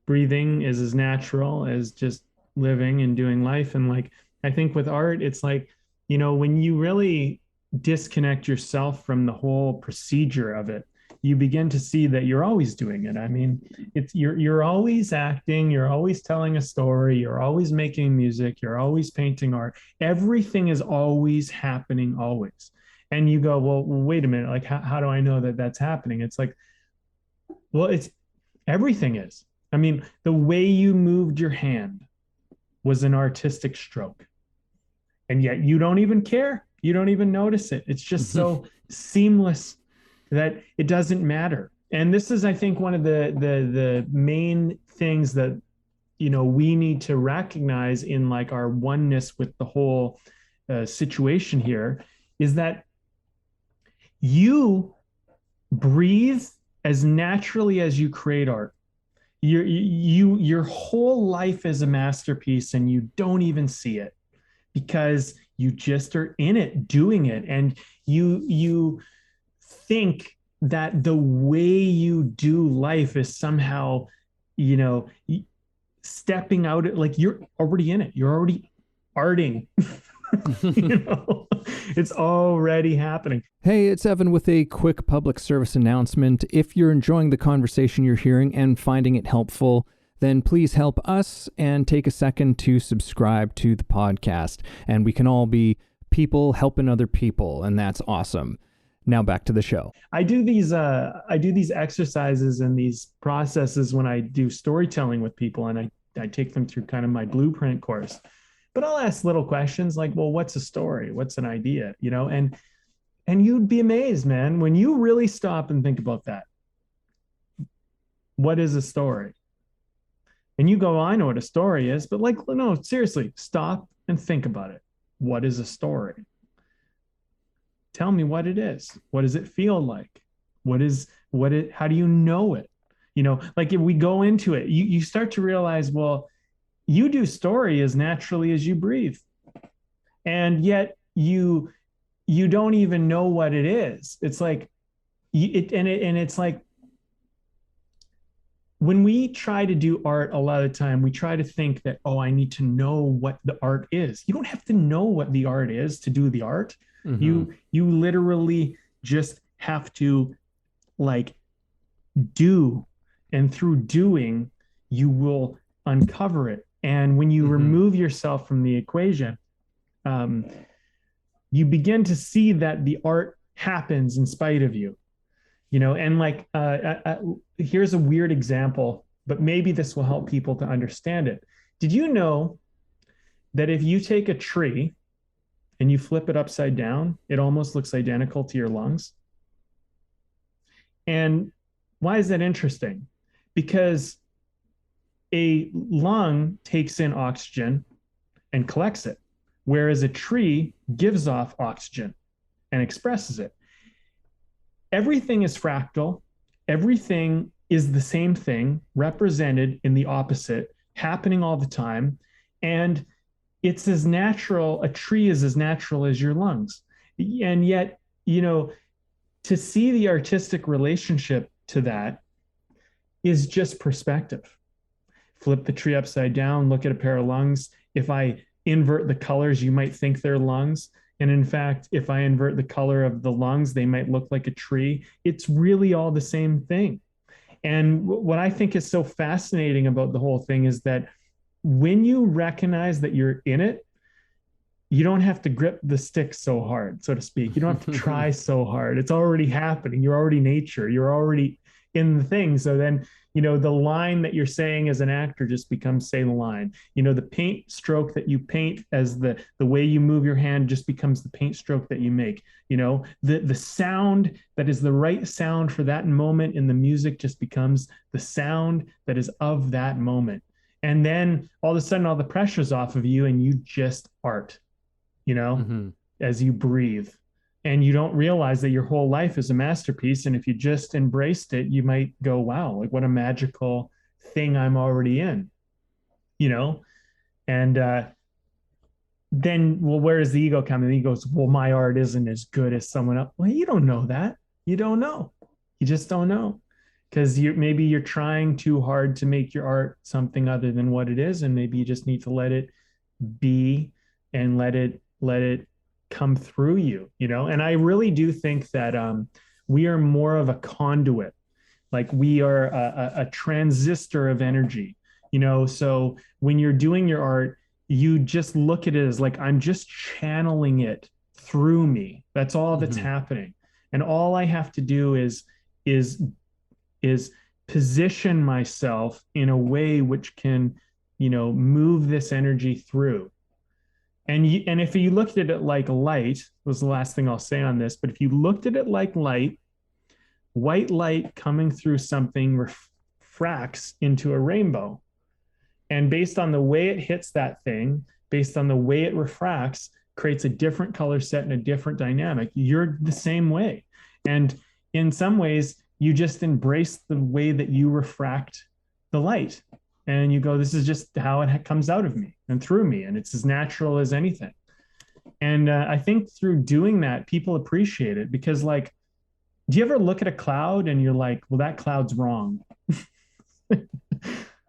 breathing is as natural as just living and doing life. And like, I think with art, it's like, when you really disconnect yourself from the whole procedure of it, you begin to see that you're always doing it. I mean, you're always acting, you're always telling a story, you're always making music, you're always painting art. Everything is always happening, always. And you go, well, wait a minute, like, how do I know that that's happening? It's like, well, everything is. I mean, the way you moved your hand was an artistic stroke. And yet you don't even care. You don't even notice it. It's just so seamless that it doesn't matter. And this is, I think, one of the main things that, we need to recognize in like our oneness with the whole situation here is that you breathe as naturally as you create art. Your whole life is a masterpiece and you don't even see it because you just are in it, doing it. And you think that the way you do life is somehow, stepping out, like you're already in it. You're already arting. It's already happening. Hey, it's Evan with a quick public service announcement. If you're enjoying the conversation you're hearing and finding it helpful, then please help us and take a second to subscribe to the podcast. And we can all be people helping other people, and that's awesome. Now back to the show. I do these exercises and these processes when I do storytelling with people, and I take them through kind of my blueprint course. But I'll ask little questions like, well, what's a story? What's an idea? And you'd be amazed, man, when you really stop and think about that. What is a story? And you go, I know what a story is, but like, no, seriously, stop and think about it. What is a story? Tell me what it is. What does it feel like? How do you know it? Like if we go into it, you start to realize, well, you do story as naturally as you breathe. And yet you don't even know what it is. It's like, it's like, when we try to do art, a lot of the time, we try to think that, I need to know what the art is. You don't have to know what the art is to do the art. Mm-hmm. You literally just have to like do, and through doing, you will uncover it. And when you remove yourself from the equation, you begin to see that the art happens in spite of you. And like, here's a weird example, but maybe this will help people to understand it. Did you know that if you take a tree and you flip it upside down, it almost looks identical to your lungs? And why is that interesting? Because a lung takes in oxygen and collects it, whereas a tree gives off oxygen and expresses it. Everything is fractal. Everything is the same thing represented in the opposite, happening all the time. And it's as natural, a tree is as natural as your lungs. And yet, to see the artistic relationship to that is just perspective. Flip the tree upside down, look at a pair of lungs. If I invert the colors, you might think they're lungs. And in fact, if I invert the color of the lungs, they might look like a tree. It's really all the same thing. And what I think is so fascinating about the whole thing is that when you recognize that you're in it, you don't have to grip the stick so hard, so to speak. You don't have to try so hard. It's already happening. You're already nature. You're already in the thing. So then, the line that you're saying as an actor just becomes say the line. The paint stroke that you paint as the way you move your hand just becomes the paint stroke that you make. The sound that is the right sound for that moment in the music just becomes the sound that is of that moment. And then all of a sudden all the pressure's off of you and you just art, Mm-hmm. as you breathe. And you don't realize that your whole life is a masterpiece. And if you just embraced it, you might go, wow, like what a magical thing I'm already in, you know? And then, well, where does the ego come in? He goes, well, my art isn't as good as someone else. Well, you don't know that. You don't know. You just don't know. Because maybe you're trying too hard to make your art something other than what it is. And maybe you just need to let it be and let it come through you, and I really do think that we are more of a conduit, like we are a transistor of energy, so when you're doing your art, you just look at it as like, I'm just channeling it through me. That's all that's Mm-hmm. happening. And all I have to do is is position myself in a way which can, move this energy through. And if you looked at it like light, was the last thing I'll say on this, but if you looked at it like light, white light coming through something refracts into a rainbow. And based on the way it hits that thing, based on the way it refracts, creates a different color set and a different dynamic. You're the same way. And in some ways, you just embrace the way that you refract the light. And you go, this is just how it comes out of me and through me. And it's as natural as anything. And I think through doing that, people appreciate it because, like, do you ever look at a cloud and you're like, well, that cloud's wrong?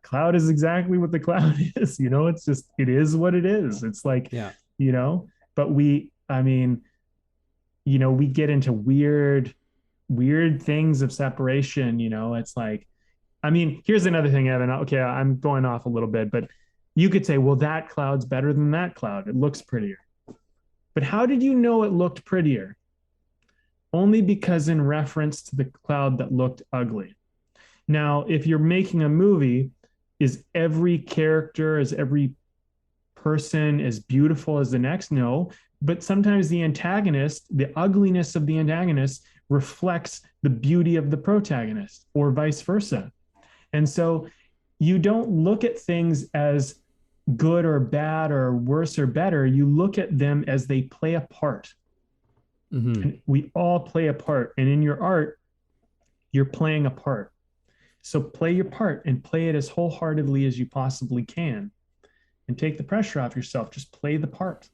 Cloud is exactly what the cloud is. It's just, it is what it is. It's like, Yeah. But we get into weird things of separation. It's like, here's another thing, Evan. Okay, I'm going off a little bit, but you could say, well, that cloud's better than that cloud. It looks prettier. But how did you know it looked prettier? Only because in reference to the cloud that looked ugly. Now, if you're making a movie, is every character, is every person as beautiful as the next? No. But sometimes the antagonist, the ugliness of the antagonist reflects the beauty of the protagonist, or vice versa. And so you don't look at things as good or bad or worse or better. You look at them as they play a part. Mm-hmm. And we all play a part. And in your art, you're playing a part. So play your part and play it as wholeheartedly as you possibly can. And take the pressure off yourself. Just play the part,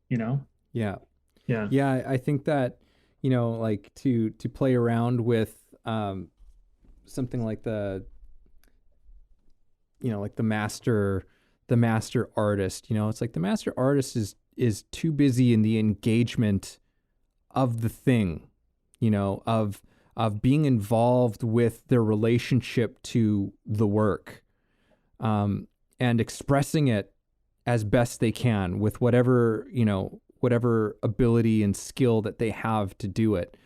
Yeah. Yeah. Yeah. I think that, like to play around with something like like the master artist, it's like the master artist is too busy in the engagement of the thing, of being involved with their relationship to the work, and expressing it as best they can with whatever ability and skill that they have to do it.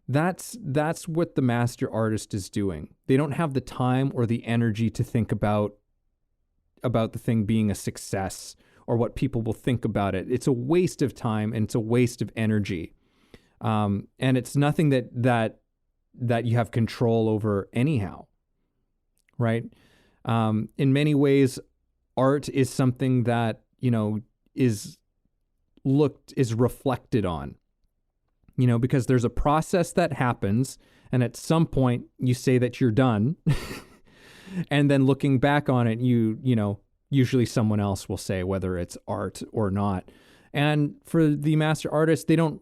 That's what the master artist is doing. They don't have the time or the energy to think about the thing being a success or what people will think about it. It's a waste of time and it's a waste of energy. And it's nothing that you have control over anyhow, right? In many ways, art is something that, is reflected on, because there's a process that happens, and at some point you say that you're done. And then looking back on it, usually someone else will say whether it's art or not. And for the master artist, they don't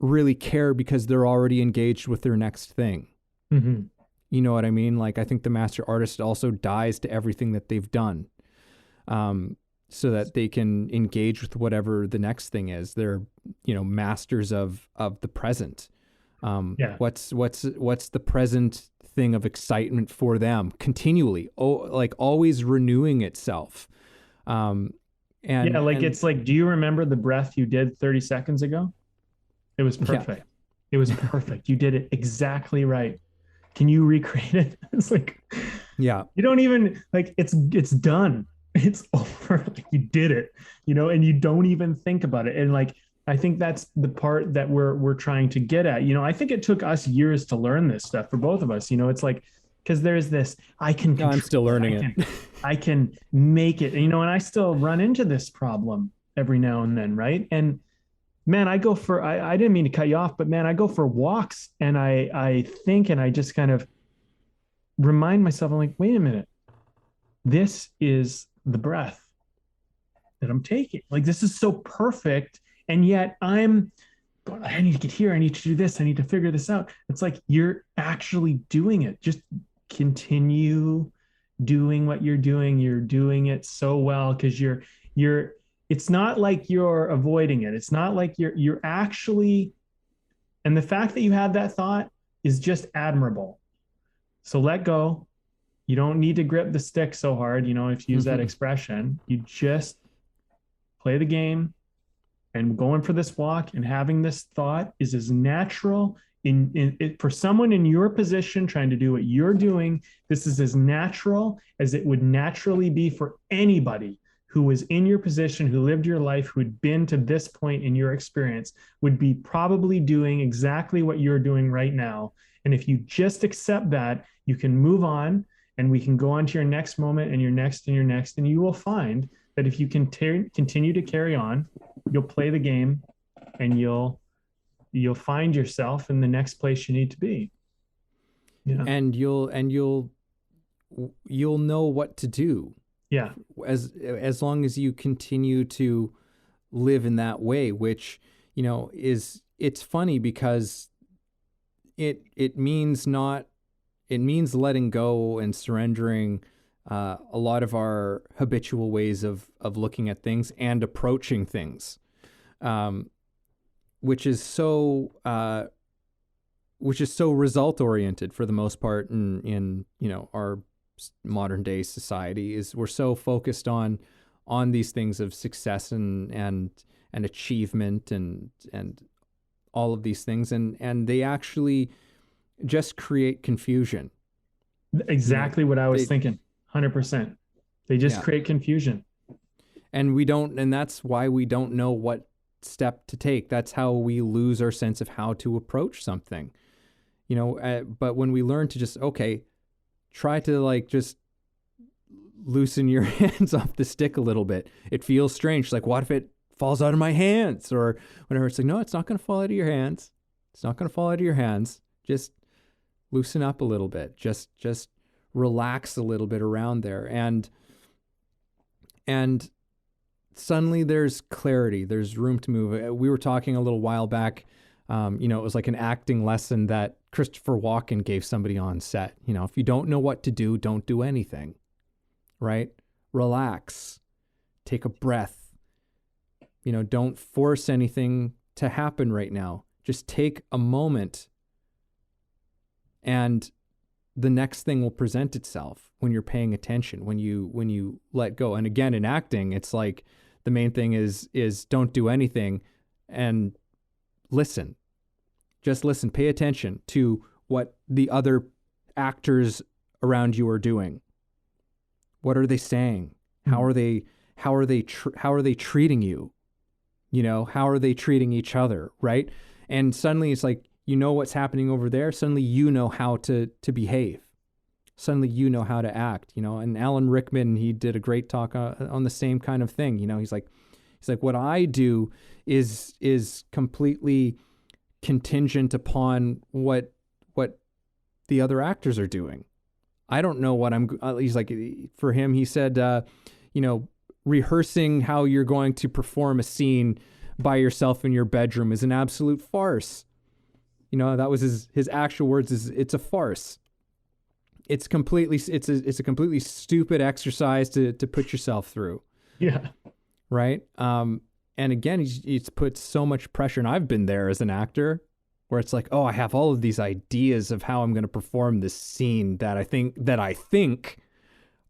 really care because they're already engaged with their next thing. Mm-hmm. You know what I mean? Like, I think the master artist also dies to everything that they've done, so that they can engage with whatever the next thing is. They're, masters of the present. What's the present thing of excitement for them continually? Like always renewing itself. It's like, do you remember the breath you did 30 seconds ago? It was perfect. Yeah. It was perfect. You did it exactly right. Can you recreate it? It's like, Yeah. you don't even like it's done. It's over. Like you did it, and you don't even think about it. And like I think that's the part that we're trying to get at. I think it took us years to learn this stuff for both of us. It's like because there's this I can No, I'm control still it. learning it. I can make it. And I still run into this problem every now and then, right? And man, I didn't mean to cut you off, but man, I go for walks and I think and I just kind of remind myself, I'm like, wait a minute, this is the breath that I'm taking. Like this is so perfect. And yet I'm going, I need to get here. I need to do this. I need to figure this out. It's like you're actually doing it. Just continue doing what you're doing. You're doing it so well because you're it's not like you're avoiding it. It's not like you're actually, and the fact that you had that thought is just admirable. So let go. You don't need to grip the stick so hard, if you use that expression. You just play the game, and going for this walk and having this thought is as natural for someone in your position trying to do what you're doing. This is as natural as it would naturally be for anybody who was in your position, who lived your life, who had been to this point in your experience, would be probably doing exactly what you're doing right now. And if you just accept that, you can move on, and we can go on to your next moment and your next and your next. And you will find that if you continue to carry on, you'll play the game, and you'll find yourself in the next place you need to be. Yeah. And you'll know what to do. Yeah. As long as you continue to live in that way, which, it's funny because it means letting go and surrendering a lot of our habitual ways of looking at things and approaching things, which is so result oriented for the most part in our modern day society. Is we're so focused on these things of success and achievement and all of these things, and they actually just create confusion. Exactly what I was thinking. 100%. They just create confusion. And that's why we don't know what step to take. That's how we lose our sense of how to approach something. But when we learn to just, try to just loosen your hands off the stick a little bit. It feels strange. Like, what if it falls out of my hands or whatever? It's like, no, it's not going to fall out of your hands. It's not going to fall out of your hands. Just loosen up a little bit. Just relax a little bit around there. And suddenly there's clarity. There's room to move. We were talking a little while back. It was like an acting lesson that Christopher Walken gave somebody on set. If you don't know what to do, don't do anything, right? Relax, take a breath. Don't force anything to happen right now. Just take a moment, and the next thing will present itself when you're paying attention, when you let go. And again, in acting, it's like the main thing is don't do anything and listen. Just listen, pay attention to what the other actors around you are doing. What are they saying? How are they treating you? How are they treating each other, right? And suddenly it's like, what's happening over there. Suddenly you know how to behave. Suddenly you know how to act, and Alan Rickman, he did a great talk on the same kind of thing. He's like, what I do is completely contingent upon what the other actors are doing. I don't know what he's like, for him, he said, rehearsing how you're going to perform a scene by yourself in your bedroom is an absolute farce. That was his actual words, is it's a farce. It's a completely stupid exercise to put yourself through. Yeah. Right. And again, it's put so much pressure, and I've been there as an actor, where it's like, I have all of these ideas of how I'm going to perform this scene that I think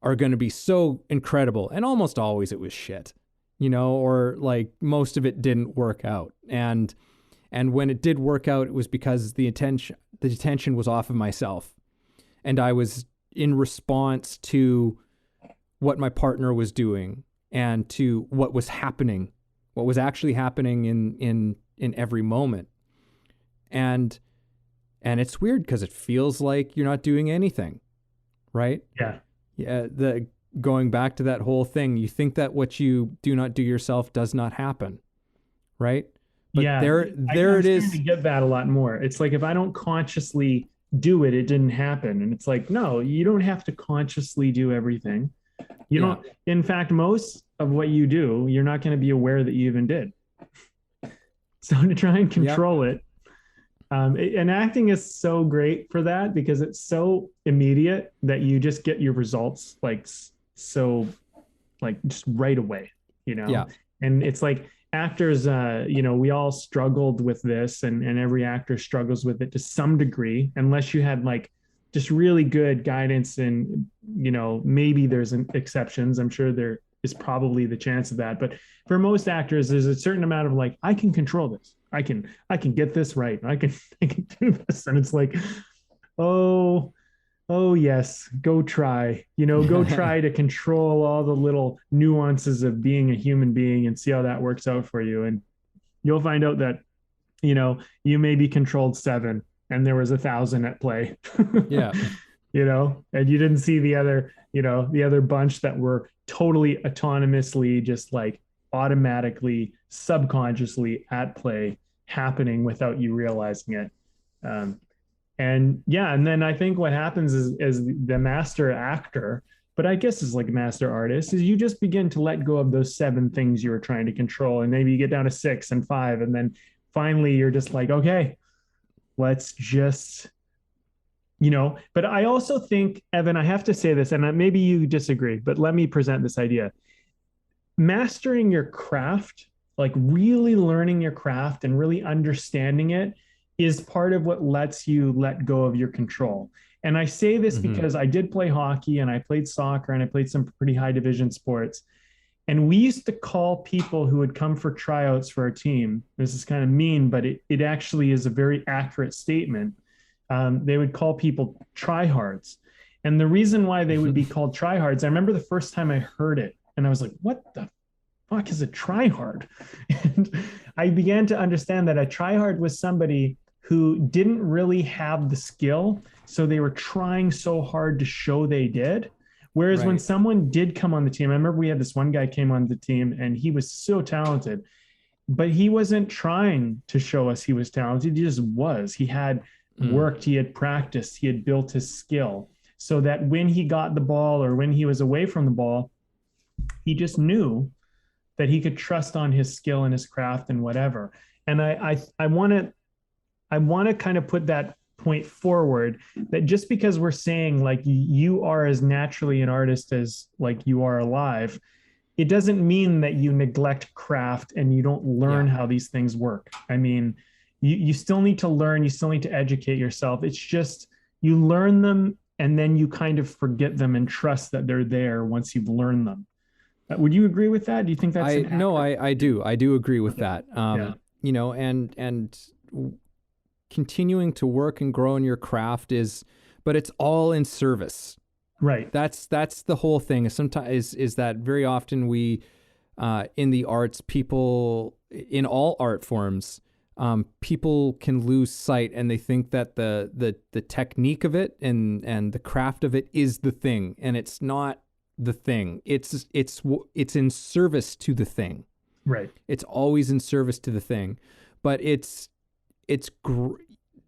are going to be so incredible, and almost always it was shit, or like most of it didn't work out, and when it did work out, it was because the attention was off of myself, and I was in response to what my partner was doing and to what was happening, what was actually happening in every moment. And it's weird because it feels like you're not doing anything, right? Yeah. Yeah. Going back to that whole thing, you think that what you do not do yourself does not happen, right? But Yeah. there it is. To get that a lot more. It's like if I don't consciously do it, it didn't happen. And it's like, no, you don't have to consciously do everything. You don't. In fact, most of what you do, you're not going to be aware that you even did. So to try and control it, and acting is so great for that because it's so immediate that you just get your results like so, like just right away, Yeah. And it's like actors, we all struggled with this, and every actor struggles with it to some degree, unless you had like just really good guidance. And maybe there's exceptions. I'm sure there is probably the chance of that, but for most actors, there's a certain amount of like, I can control this. I can get this right. I can do this. And it's like, oh yes, go try, go try to control all the little nuances of being a human being and see how that works out for you. And you'll find out that, you maybe controlled 7 and there was 1,000 at play. Yeah. And you didn't see the other bunch that were totally autonomously, just like automatically, subconsciously at play, happening without you realizing it. And then I think what happens is the master actor, but I guess it's like a master artist, is you just begin to let go of those 7 things you were trying to control. And maybe you get down to 6 and 5. And then finally you're just like, okay, let's just, but I also think, Evan, I have to say this, and maybe you disagree, but let me present this idea. Mastering your craft, like really learning your craft and really understanding it, is part of what lets you let go of your control. And I say this because I did play hockey and I played soccer and I played some pretty high division sports. And we used to call people who would come for tryouts for our team, this is kind of mean, but it actually is a very accurate statement. They would call people tryhards. And the reason why they would be called tryhards, I remember the first time I heard it and I was like, what the fuck is a tryhard? And I began to understand that a tryhard was somebody who didn't really have the skill, so they were trying so hard to show they did. Whereas when someone did come on the team, I remember we had this one guy came on the team and he was so talented, but he wasn't trying to show us he was talented. He just was. He had worked, he had practiced, he had built his skill so that when he got the ball or when he was away from the ball, he just knew that he could trust on his skill and his craft and whatever. And I want to kind of put that point forward, that just because we're saying like you are as naturally an artist as like you are alive, it doesn't mean that you neglect craft and you don't learn how these things work. I mean, you still need to learn, you still need to educate yourself. It's just you learn them and then you kind of forget them and trust that they're there once you've learned them. Would you agree with that? Do you think that's I do agree with that. And continuing to work and grow in your craft but it's all in service. Right. That's the whole thing. Sometimes is that very often we, in the arts, people in all art forms, people can lose sight and they think that the technique of it and the craft of it is the thing, and it's not the thing. It's in service to the thing. Right. It's always in service to the thing, but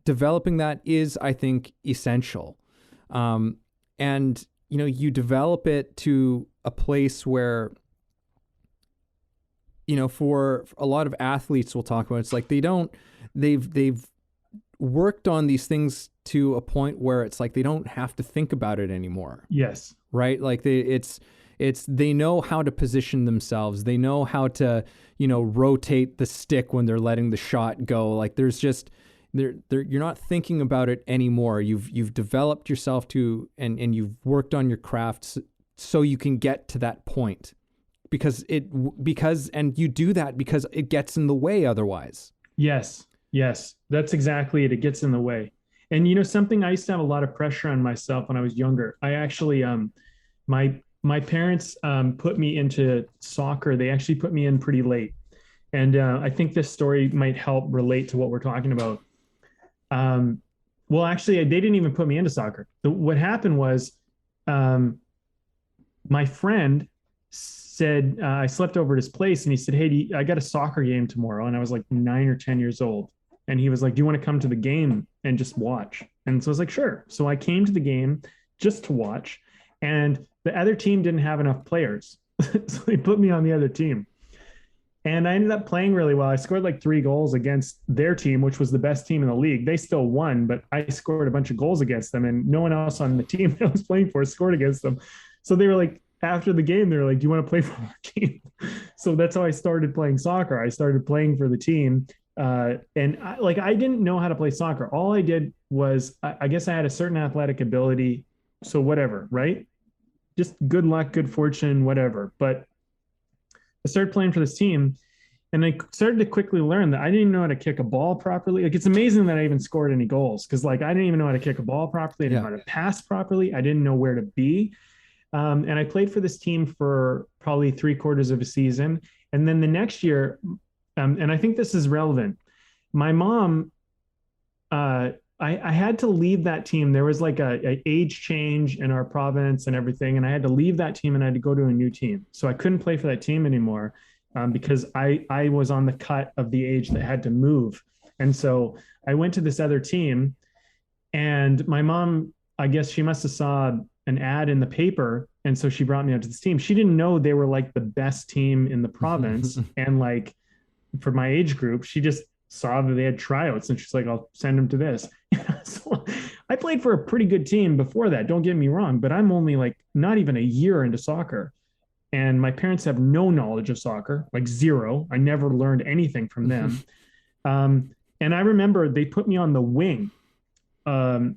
developing that is, I think, essential. And you develop it to a place where, for a lot of athletes we'll talk about, it's like they've worked on these things to a point where it's like they don't have to think about it anymore. Yes. Right? Like they know how to position themselves. They know how to, rotate the stick when they're letting the shot go. Like there's just you're not thinking about it anymore. You've developed yourself to and you've worked on your craft so you can get to that point. Because you do that because it gets in the way otherwise. Yes. That's exactly it. It gets in the way. And something, I used to have a lot of pressure on myself when I was younger. I actually my parents put me into soccer. They actually put me in pretty late. And I think this story might help relate to what we're talking about. Um, well, actually, they didn't even put me into soccer. What happened was, um, my friend said, I slept over at his place, and he said, "Hey, I got a soccer game tomorrow." And I was like 9 or 10 years old. And he was like, "Do you want to come to the game and just watch?" And so I was like, "Sure." So I came to the game just to watch. And the other team didn't have enough players. So they put me on the other team. And I ended up playing really well. I scored like 3 goals against their team, which was the best team in the league. They still won, but I scored a bunch of goals against them, and no one else on the team that I was playing for scored against them. So they were like, after the game, they were like, "Do you want to play for our team?" So that's how I started playing soccer. I started playing for the team. I didn't know how to play soccer. All I did was, I guess I had a certain athletic ability. So whatever, right? Just good luck, good fortune, whatever. But I started playing for this team, and I started to quickly learn that I didn't even know how to kick a ball properly. Like, it's amazing that I even scored any goals, because like I didn't even know how to kick a ball properly. I didn't know how to pass properly. I didn't know where to be. And I played for this team for probably 3/4 of a season. And then the next year, and I think this is relevant, my mom, I had to leave that team. There was like a age change in our province and everything, and I had to leave that team and I had to go to a new team. So I couldn't play for that team anymore, because I was on the cut of the age that had to move. And so I went to this other team, and my mom, I guess she must have saw an ad in the paper, and so she brought me out to this team. She didn't know they were like the best team in the province, and like for my age group, she just saw that they had tryouts, and she's like, "I'll send them to this." So I played for a pretty good team before that, don't get me wrong, but I'm only like not even a year into soccer. And my parents have no knowledge of soccer, like zero. I never learned anything from them. And I remember they put me on the wing, and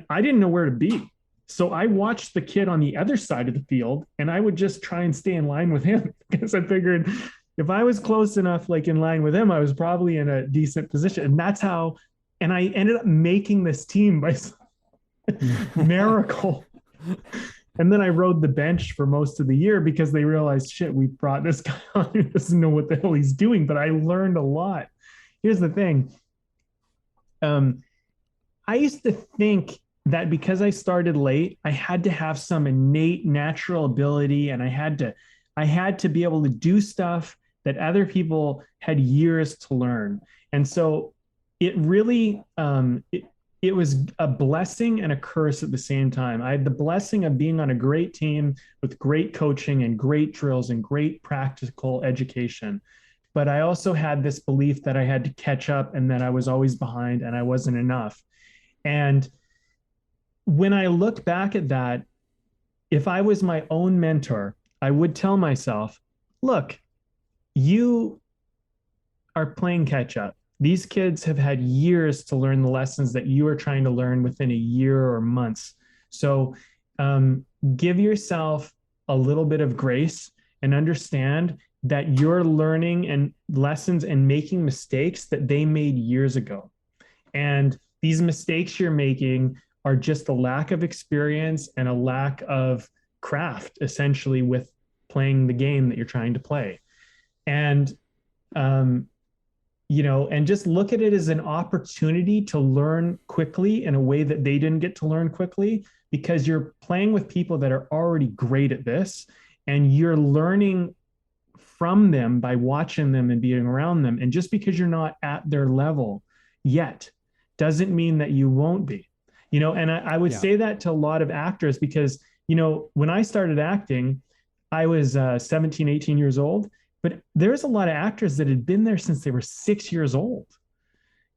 I didn't know where to be. So I watched the kid on the other side of the field, and I would just try and stay in line with him, because I figured if I was close enough, like in line with him, I was probably in a decent position. And that's how, and I ended up making this team by miracle. And then I rode the bench for most of the year, because they realized, shit, we brought this guy on who doesn't know what the hell he's doing. But I learned a lot. Here's the thing. I used to think that because I started late, I had to have some innate natural ability, and I had to be able to do stuff that other people had years to learn. And so it really, it was a blessing and a curse at the same time. I had the blessing of being on a great team with great coaching and great drills and great practical education. But I also had this belief that I had to catch up, and that I was always behind and I wasn't enough. And when I look back at that, if I was my own mentor, I would tell myself, look, you are playing catch up. These kids have had years to learn the lessons that you are trying to learn within a year or months. So give yourself a little bit of grace, and understand that you're learning and lessons and making mistakes that they made years ago. And these mistakes you're making are just a lack of experience and a lack of craft, essentially, with playing the game that you're trying to play. And, and just look at it as an opportunity to learn quickly in a way that they didn't get to learn quickly, because you're playing with people that are already great at this, and you're learning from them by watching them and being around them. And just because you're not at their level yet doesn't mean that you won't be. And I would say that to a lot of actors, because, when I started acting, I was 17, 18 years old, but there's a lot of actors that had been there since they were 6 years old.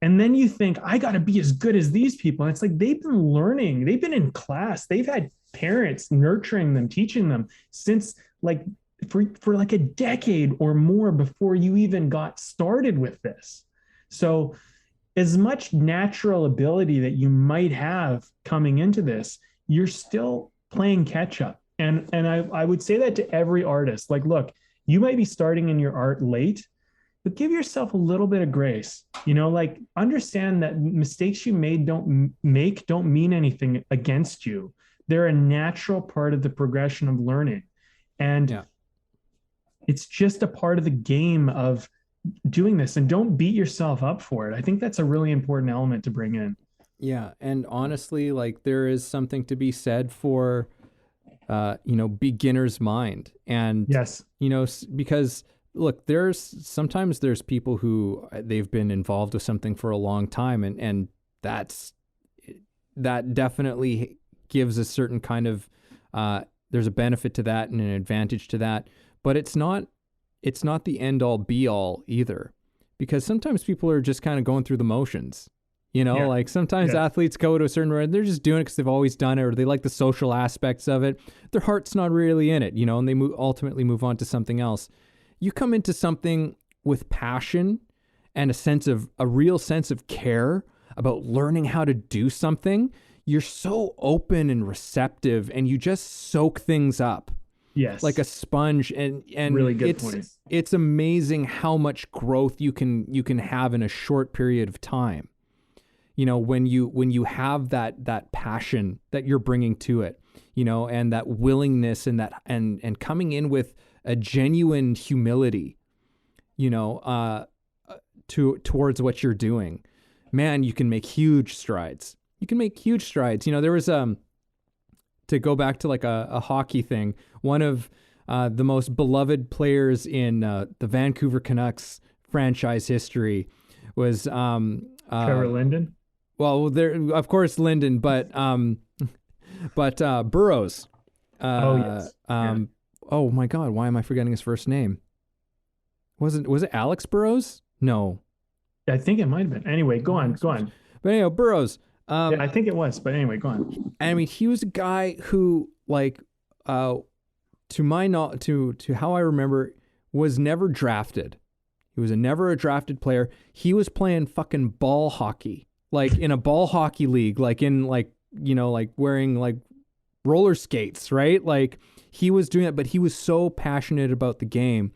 And then you think, I got to be as good as these people. And it's like, they've been learning, they've been in class, they've had parents nurturing them, teaching them since like for like a decade or more before you even got started with this. So as much natural ability that you might have coming into this, you're still playing catch up. And I would say that to every artist. Like, look, you might be starting in your art late, but give yourself a little bit of grace. Like understand that mistakes you don't mean anything against you. They're a natural part of the progression of learning. And Yeah. it's just a part of the game of doing this, and don't beat yourself up for it. I think that's a really important element to bring in. Yeah, and honestly, like there is something to be said for beginner's mind. And Yes. because look, sometimes there's people who they've been involved with something for a long time, and that definitely gives a certain kind of there's a benefit to that and an advantage to that, but it's not the end all be all either, because sometimes people are just kind of going through the motions. Yeah. Like sometimes athletes go to a certain way, they're just doing it because they've always done it, or they like the social aspects of it. Their heart's not really in it, and they ultimately move on to something else. You come into something with passion and a real sense of care about learning how to do something. You're so open and receptive, and you just soak things up. Yes. Like a sponge, and really good point. It's amazing how much growth you can have in a short period of time. When you have that passion that you're bringing to it, and that willingness and that and coming in with a genuine humility, towards what you're doing, man, you can make huge strides. There was to go back to like a hockey thing. One of the most beloved players in the Vancouver Canucks franchise history was Trevor Linden. Well, there, of course, Linden, but Burrows. Yes. Oh my God, why am I forgetting his first name? Was it Alex Burrows? No, I think it might have been. Anyway, go on. But anyway, Burrows. Yeah, I think it was, but anyway, go on. I mean, he was a guy who, like, to how I remember, was never drafted. He was never a drafted player. He was playing fucking ball hockey, like in a ball hockey league, like in like wearing like roller skates, right? Like he was doing it, but he was so passionate about the game,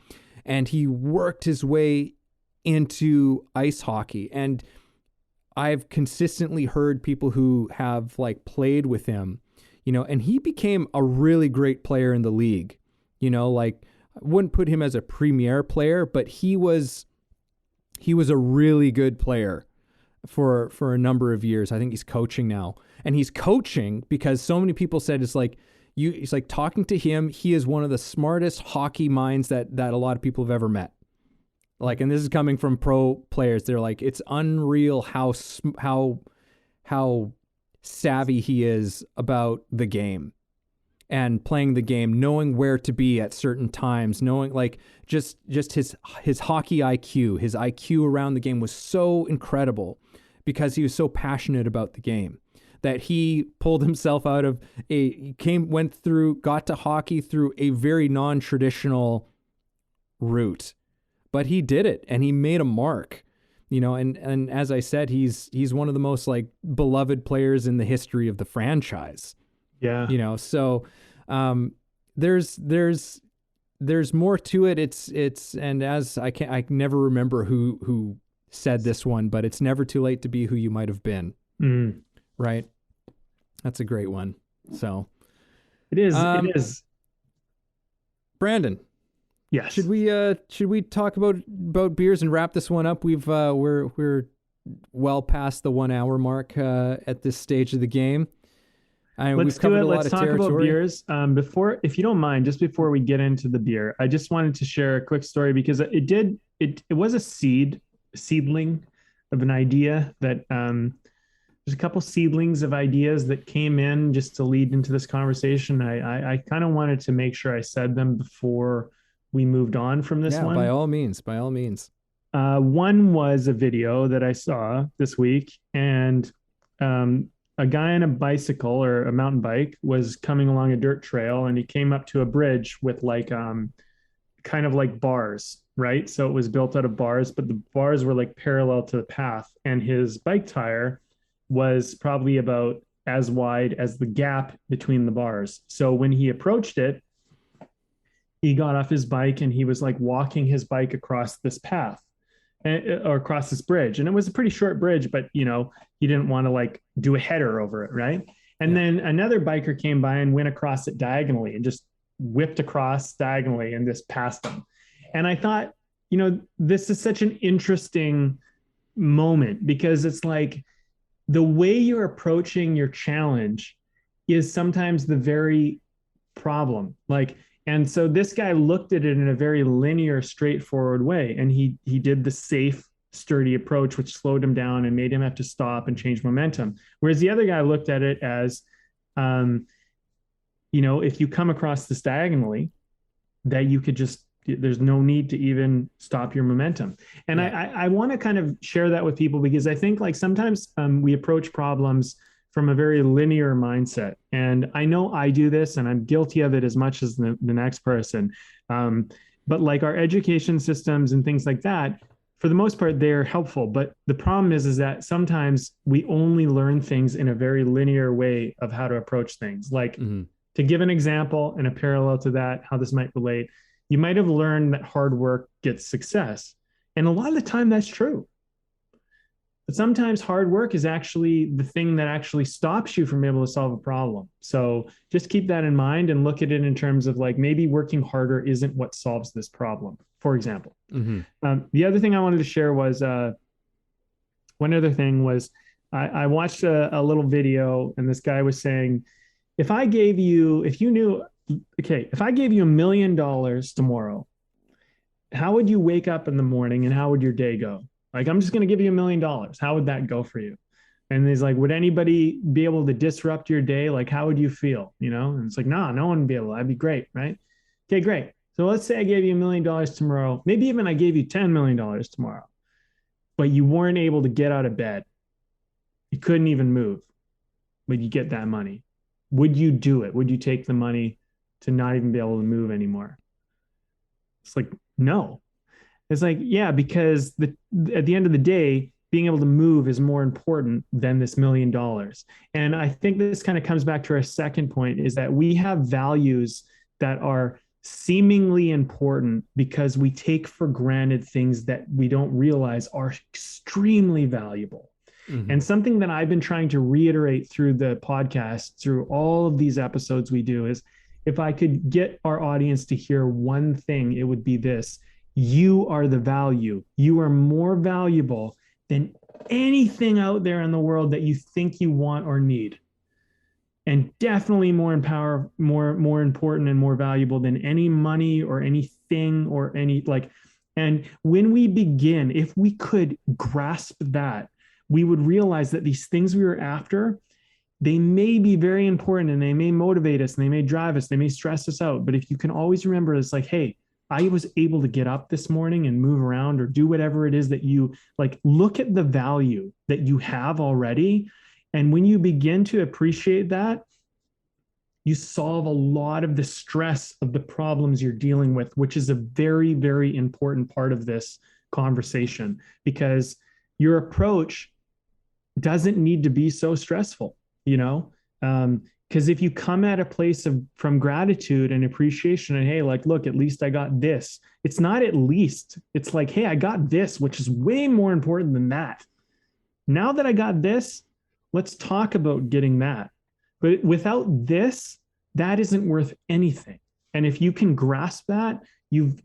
and he worked his way into ice hockey. And I've consistently heard people who have like played with him, and he became a really great player in the league. Like I wouldn't put him as a premier player, but he was a really good player for a number of years. I think he's coaching now, and he's coaching because so many people said it's like talking to him. He is one of the smartest hockey minds that a lot of people have ever met. Like, and this is coming from pro players. They're like, it's unreal how savvy he is about the game and playing the game, knowing where to be at certain times, knowing like just his hockey IQ, his IQ around the game was so incredible because he was so passionate about the game that he pulled himself out of got to hockey through a very non-traditional route. But he did it, and he made a mark, and as I said, he's one of the most like beloved players in the history of the franchise. Yeah. So there's more to it. It's and as I never remember who said this one, but it's never too late to be who you might have been. Right? That's a great one. So it is. It is. Brandon. Yes. Should we talk about beers and wrap this one up? We're well past the 1 hour mark at this stage of the game. Let's do it. Let's talk about beers. If you don't mind, just before we get into the beer, I just wanted to share a quick story because it was a seedling of an idea that there's a couple seedlings of ideas that came in just to lead into this conversation. I kind of wanted to make sure I said them before we moved on from this one. By all means. One was a video that I saw this week, and a guy on a bicycle or a mountain bike was coming along a dirt trail, and he came up to a bridge with like kind of like bars, right? So it was built out of bars, but the bars were like parallel to the path, and his bike tire was probably about as wide as the gap between the bars. So when he approached it, he got off his bike and he was like walking his bike across this path. or across this bridge. And it was a pretty short bridge, but he didn't want to like do a header over it, right? And Yeah. then another biker came by and went across it diagonally and just whipped across diagonally and just passed them. And I thought, this is such an interesting moment because it's like the way you're approaching your challenge is sometimes the very problem. Like, and so this guy looked at it in a very linear, straightforward way, and he did the safe, sturdy approach, which slowed him down and made him have to stop and change momentum. Whereas the other guy looked at it as, if you come across this diagonally, that you could just there's no need to even stop your momentum. And yeah. I want to kind of share that with people because I think like sometimes we approach problems from a very linear mindset. And I know I do this and I'm guilty of it as much as the next person. But like our education systems and things like that, for the most part, they're helpful. But the problem is that sometimes we only learn things in a very linear way of how to approach things. Like to give an example and a parallel to that, how this might relate, you might have learned that hard work gets success. And a lot of the time that's true. But sometimes hard work is actually the thing that actually stops you from being able to solve a problem. So just keep that in mind and look at it in terms of like maybe working harder isn't what solves this problem, for example. The other thing I wanted to share was one other thing was I watched a little video and this guy was saying, if I gave you $1 million tomorrow, how would you wake up in the morning and how would your day go? Like, I'm just going to give you $1 million. How would that go for you? And he's like, would anybody be able to disrupt your day? Like, how would you feel? And it's like, no one would be able. That'd be great, right? Okay, great. So let's say I gave you $1 million tomorrow. Maybe even I gave you $10 million tomorrow, but you weren't able to get out of bed. You couldn't even move, but you get that money. Would you do it? Would you take the money to not even be able to move anymore? It's like, no. It's like, yeah, because at the end of the day, being able to move is more important than this $1 million. And I think this kind of comes back to our second point is that we have values that are seemingly important because we take for granted things that we don't realize are extremely valuable. And something that I've been trying to reiterate through the podcast, through all of these episodes we do is if I could get our audience to hear one thing, it would be this. You are the value. You are more valuable than anything out there in the world that you think you want or need. And definitely more important and more valuable than any money or anything or and when we begin, if we could grasp that, we would realize that these things we were after, they may be very important and they may motivate us and they may drive us, they may stress us out. But if you can always remember, it's like, hey, I was able to get up this morning and move around or do whatever it is that you like, look at the value that you have already. And when you begin to appreciate that, you solve a lot of the stress of the problems you're dealing with, which is a very, very important part of this conversation because your approach doesn't need to be so stressful, because if you come at a place from gratitude and appreciation and, hey, like, look, at least I got this. It's not at least. It's like, hey, I got this, which is way more important than that. Now that I got this, let's talk about getting that. But without this, that isn't worth anything. And if you can grasp that, you've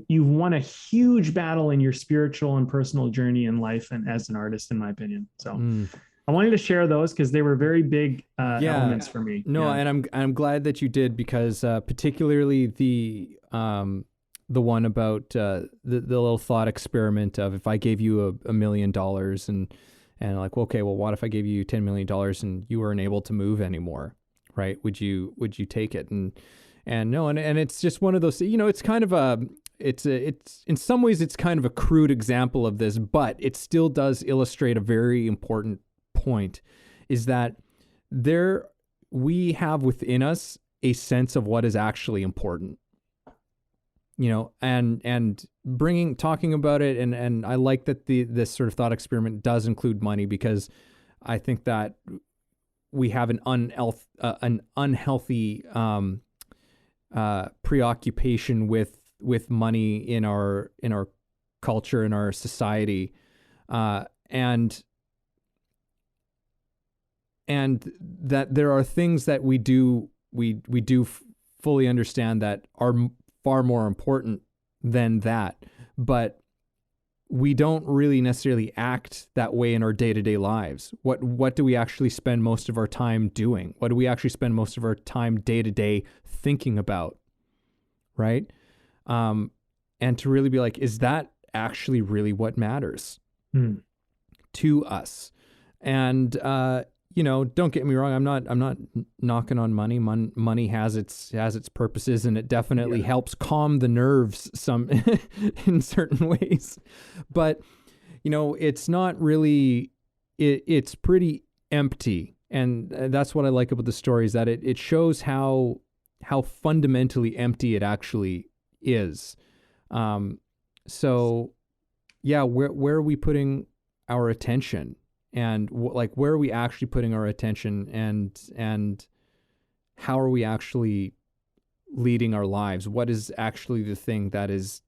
won a huge battle in your spiritual and personal journey in life and as an artist, in my opinion. So I wanted to share those because they were very big elements for me. No, yeah. And I'm glad that you did because particularly the one about the little thought experiment of if I gave you $1 million and like, okay, well, what if I gave you $10 million and you weren't able to move anymore, right? Would you take it? And no, and it's just one of those, it's kind of it's in some ways it's kind of a crude example of this, but it still does illustrate a very important point is that we have within us a sense of what is actually important, and talking about it. And I like that this sort of thought experiment does include money because I think that we have an unhealthy preoccupation with money in our culture, in our society, and that there are things that we do fully understand that are far more important than that, but we don't really necessarily act that way in our day-to-day lives. What do we actually spend most of our time doing? What do we actually spend most of our time day-to-day thinking about? Right? And to really be like, is that actually really what matters to us? And don't get me wrong, I'm not knocking on money. Money has its purposes, and it definitely helps calm the nerves some in certain ways. But it's not really. It's pretty empty, and that's what I like about the story, is that it shows how fundamentally empty it actually is. So yeah, where are we putting our attention? And where are we actually putting our attention, and how are we actually leading our lives? What is actually the thing that is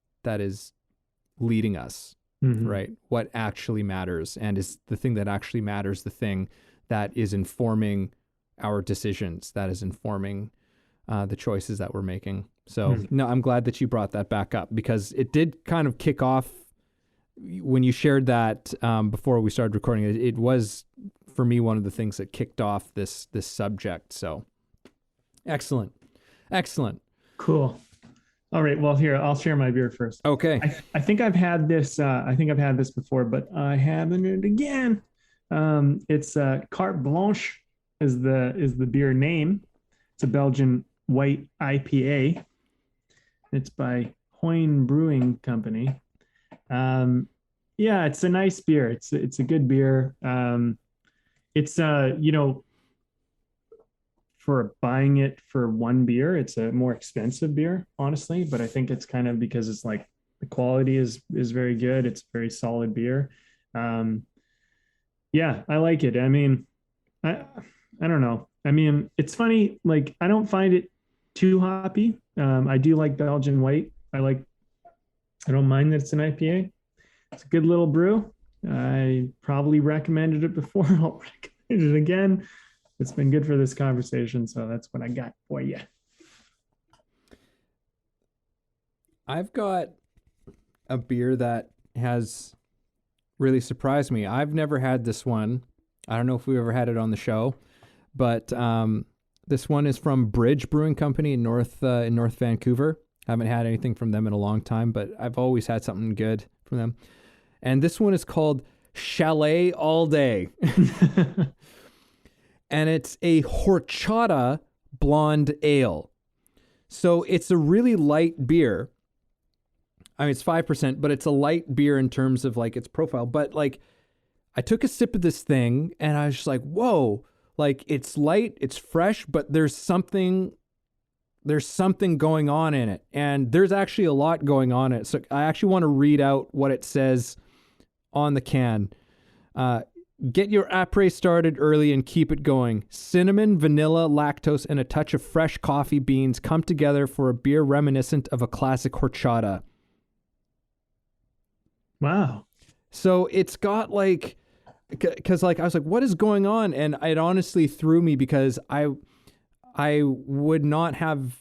leading us, right? What actually matters, and is the thing that actually matters the thing that is informing our decisions, that is informing the choices that we're making. So no, I'm glad that you brought that back up, because it did kind of kick off when you shared that before we started recording. It was, for me, one of the things that kicked off this subject. So excellent. Cool. All right. Well, here, I'll share my beer first. Okay. I think I've had this. I think I've had this before, but I haven't it again. It's Carte Blanche is the beer name. It's a Belgian white IPA. It's by Hoyne Brewing Company. Yeah, it's a nice beer. It's a good beer. It's for buying it for one beer, it's a more expensive beer, honestly, but I think it's kind of because it's like the quality is very good. It's a very solid beer. Yeah, I like it. I mean, I don't know. I mean, it's funny, like I don't find it too hoppy. I do like Belgian white. I don't mind that it's an IPA. It's a good little brew. I probably recommended it before. I'll recommend it again. It's been good for this conversation, so that's what I got for you. I've got a beer that has really surprised me. I've never had this one. I don't know if we ever had it on the show, but this one is from Bridge Brewing Company in North Vancouver. I haven't had anything from them in a long time, but I've always had something good from them. And this one is called Chalet All Day. And it's a horchata blonde ale. So it's a really light beer. I mean, it's 5%, but it's a light beer in terms of like its profile. But like, I took a sip of this thing and I was just like, whoa, like it's light, it's fresh, but there's something going on in it. And there's actually a lot going on in it. So I actually want to read out what it says on the can. Get your après started early and keep it going. Cinnamon, vanilla, lactose, and a touch of fresh coffee beans come together for a beer reminiscent of a classic horchata. Wow. So it's got like, because like I was like, what is going on? And it honestly threw me, because I would not have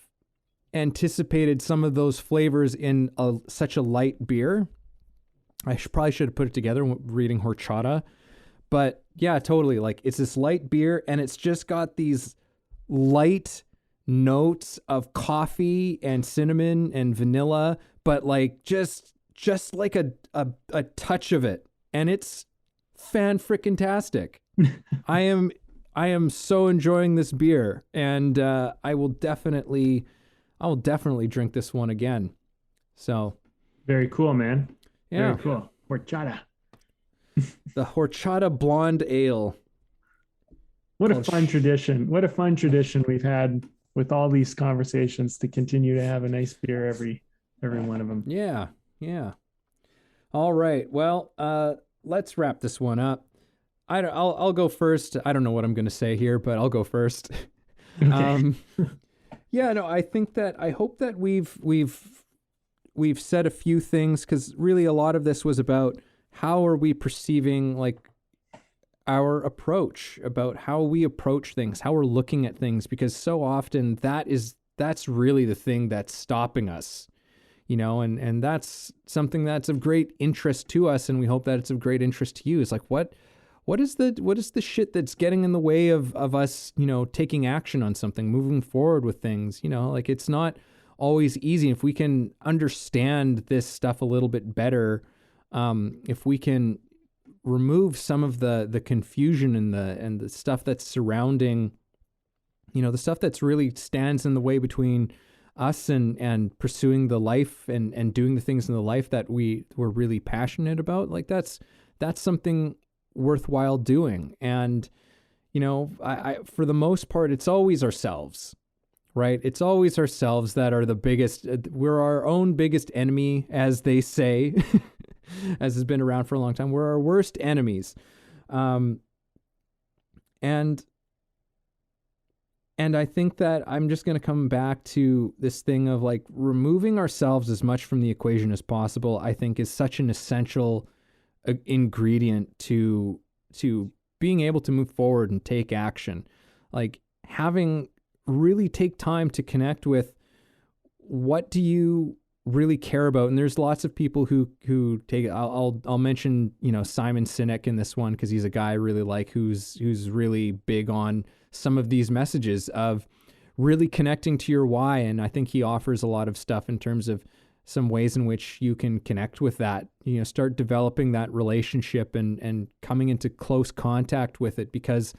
anticipated some of those flavors in such a light beer. I probably should have put it together reading horchata. But yeah, totally. Like it's this light beer, and it's just got these light notes of coffee and cinnamon and vanilla, but like just like a touch of it. And it's fan-frickin-tastic. I am so enjoying this beer, and I will definitely drink this one again. So very cool, man. Yeah. Very cool. Horchata. The horchata blonde ale. What a fun tradition. What a fun tradition we've had with all these conversations, to continue to have a nice beer every one of them. Yeah. Yeah. All right. Well, let's wrap this one up. I'll go first. I don't know what I'm going to say here, but I'll go first. Okay. Yeah, no, I hope that we've we've said a few things, because really a lot of this was about how are we perceiving like our approach, about how we approach things, how we're looking at things, because so often that's really the thing that's stopping us, and that's something that's of great interest to us, and we hope that it's of great interest to you. Is like what is the shit that's getting in the way of us, taking action on something, moving forward with things, like it's not always easy. If we can understand this stuff a little bit better, if we can remove some of the confusion and the stuff that's surrounding, the stuff that's really stands in the way between us and pursuing the life and doing the things in the life that we're really passionate about, like that's something worthwhile doing. And I for the most part, it's always ourselves, right? It's always ourselves that are the biggest. We're our own biggest enemy, as they say, as has been around for a long time. We're our worst enemies. And I think that I'm just going to come back to this thing of like removing ourselves as much from the equation as possible, I think is such an essential ingredient to being able to move forward and take action. Like having really take time to connect with what do you really care about. And there's lots of people who take, I'll mention, Simon Sinek in this one, because he's a guy I really like, who's really big on some of these messages of really connecting to your why. And I think he offers a lot of stuff in terms of some ways in which you can connect with that, start developing that relationship and coming into close contact with it, because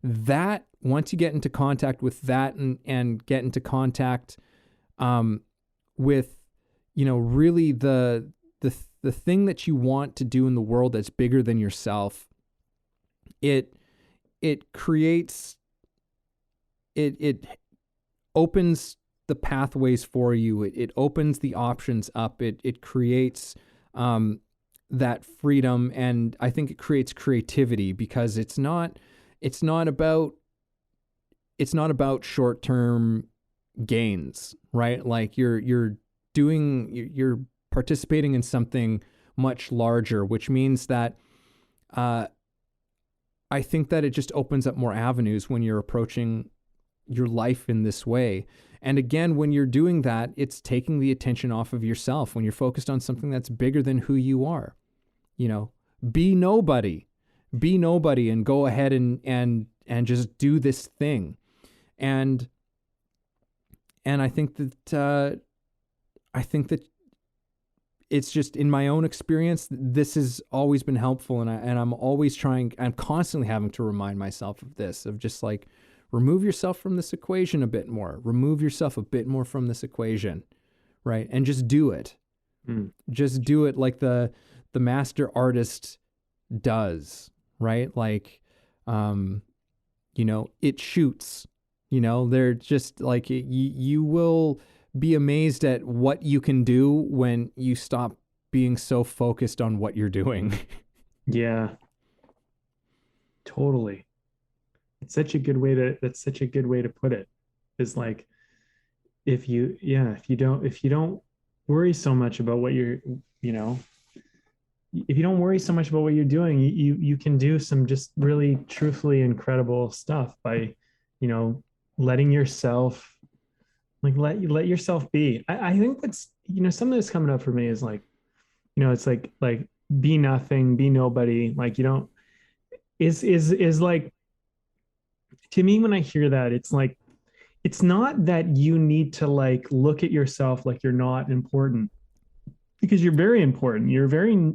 that once you get into contact with that and get into contact with, really the thing that you want to do in the world that's bigger than yourself, it creates, it opens the pathways for you. It opens the options up. It creates that freedom, and I think it creates creativity, because it's not about short-term gains, right? Like you're participating in something much larger, which means that I think that it just opens up more avenues when you're approaching your life in this way. And again, when you're doing that, it's taking the attention off of yourself. When you're focused on something that's bigger than who you are, be nobody and go ahead and just do this thing. And I think that it's just, in my own experience, this has always been helpful. And I'm constantly having to remind myself of this, of just like, remove yourself from this equation a bit more, remove yourself a bit more from this equation, right? And just do it. Just do it like the master artist does, right? Like, it shoots, they're just like, you will be amazed at what you can do when you stop being so focused on what you're doing. Yeah, totally. That's such a good way to put it. Is like, if you don't worry so much about what you're, if you don't worry so much about what you're doing, you can do some just really truthfully incredible stuff by, letting yourself, like, let yourself be. I think that's, something that's coming up for me is like, it's like be nothing, be nobody. Like, is like, to me, when I hear that, it's like, it's not that you need to like look at yourself like you're not important, because you're very important. You're very,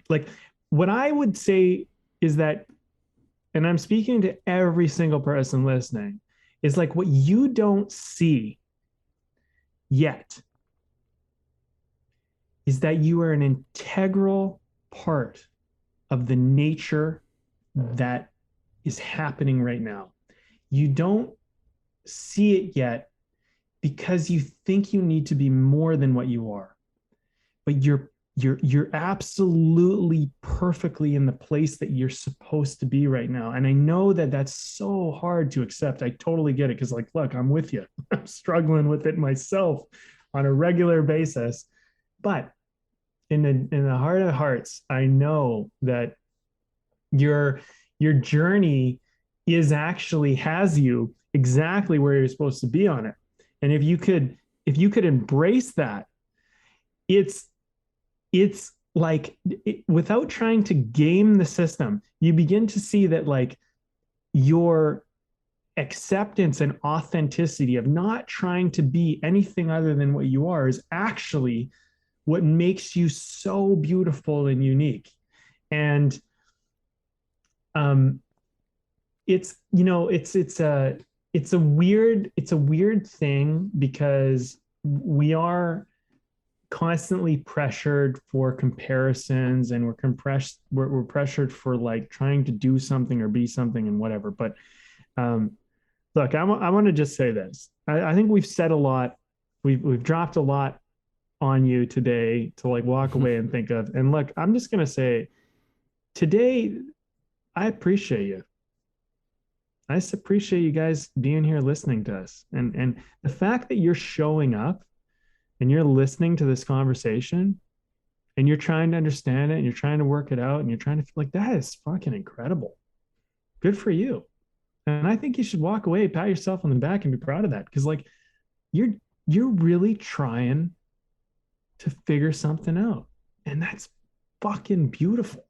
like, what I would say is that, and I'm speaking to every single person listening, is like, what you don't see yet is that you are an integral part of the nature that is happening right now. You don't see it yet because you think you need to be more than what you are, but you're absolutely perfectly in the place that you're supposed to be right now. And I know that that's so hard to accept. I totally get it, because like, look, I'm with you. I'm struggling with it myself on a regular basis. But in the heart of hearts, I know that your journey has you exactly where you're supposed to be on it. And if you could embrace that, it's like without trying to game the system, you begin to see that like your acceptance and authenticity of not trying to be anything other than what you are is actually what makes you so beautiful and unique. And it's a weird thing because we are constantly pressured for comparisons, and we're pressured for like trying to do something or be something and whatever. But look, I want to just say this. I think we've said a lot. We've dropped a lot on you today to like walk away and think of. And look, I'm just gonna say today, I appreciate you. I just appreciate you guys being here listening to us. And the fact that you're showing up and you're listening to this conversation and you're trying to understand it and you're trying to work it out and you're trying to feel like that is fucking incredible. Good for you. And I think you should walk away, pat yourself on the back and be proud of that. Cause like you're really trying to figure something out. And that's fucking beautiful.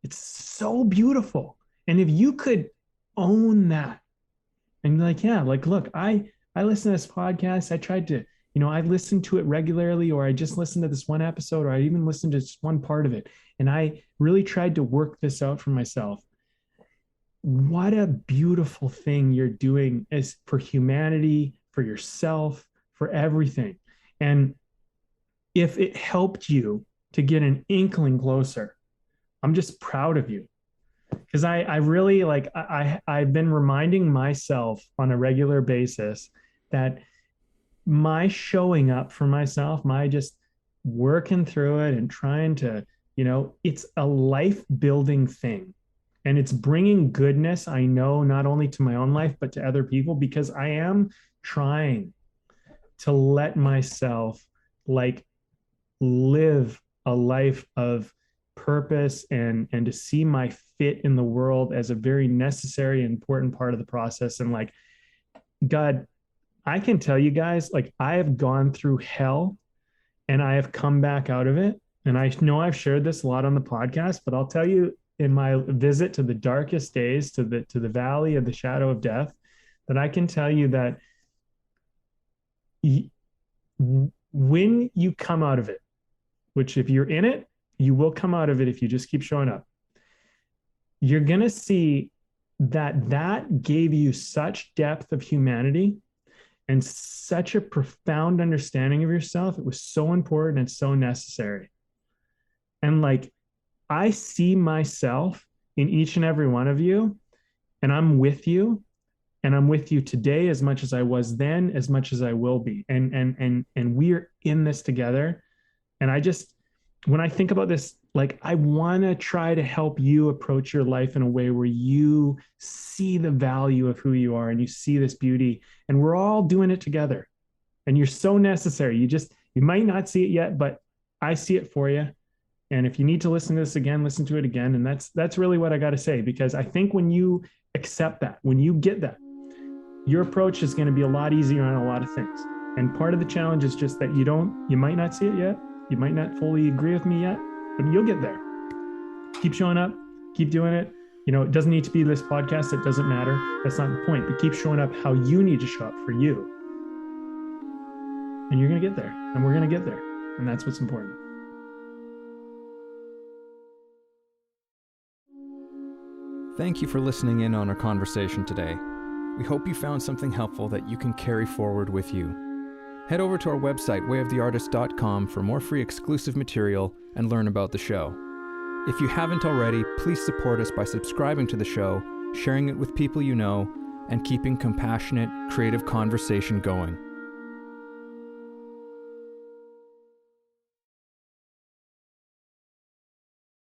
It's so beautiful. And if you could own that and be like, yeah, like, look, I listen to this podcast. I tried to, I listened to it regularly, or I just listened to this one episode, or I even listened to just one part of it. And I really tried to work this out for myself. What a beautiful thing you're doing is for humanity, for yourself, for everything. And if it helped you to get an inkling closer, I'm just proud of you. Because I really like, I've been reminding myself on a regular basis that my showing up for myself, my just working through it and trying to, it's a life building thing. And it's bringing goodness, I know, not only to my own life, but to other people, because I am trying to let myself like live a life of purpose and to see my fit in the world as a very necessary and important part of the process. And like, God, I can tell you guys, like I have gone through hell and I have come back out of it. And I know I've shared this a lot on the podcast, but I'll tell you in my visit to the darkest days, to the valley of the shadow of death, that I can tell you that when you come out of it, which if you're in it, you will come out of it if you just keep showing up. You're going to see that gave you such depth of humanity and such a profound understanding of yourself. It was so important and so necessary. And like, I see myself in each and every one of you, and I'm with you. And I'm with you today as much as I was then, as much as I will be. And we're in this together. And I just, when I think about this, like I want to try to help you approach your life in a way where you see the value of who you are and you see this beauty, and we're all doing it together. And you're so necessary. You might not see it yet, but I see it for you. And if you need to listen to this again, listen to it again. And that's really what I got to say, because I think when you accept that, when you get that, your approach is going to be a lot easier on a lot of things. And part of the challenge is just that you might not see it yet. You might not fully agree with me yet, but you'll get there. Keep showing up, keep doing it. It doesn't need to be this podcast. It doesn't matter. That's not the point, but keep showing up how you need to show up for you. And you're going to get there, and we're going to get there. And that's what's important. Thank you for listening in on our conversation today. We hope you found something helpful that you can carry forward with you. Head over to our website, wayoftheartist.com, for more free exclusive material and learn about the show. If you haven't already, please support us by subscribing to the show, sharing it with people you know, and keeping compassionate, creative conversation going.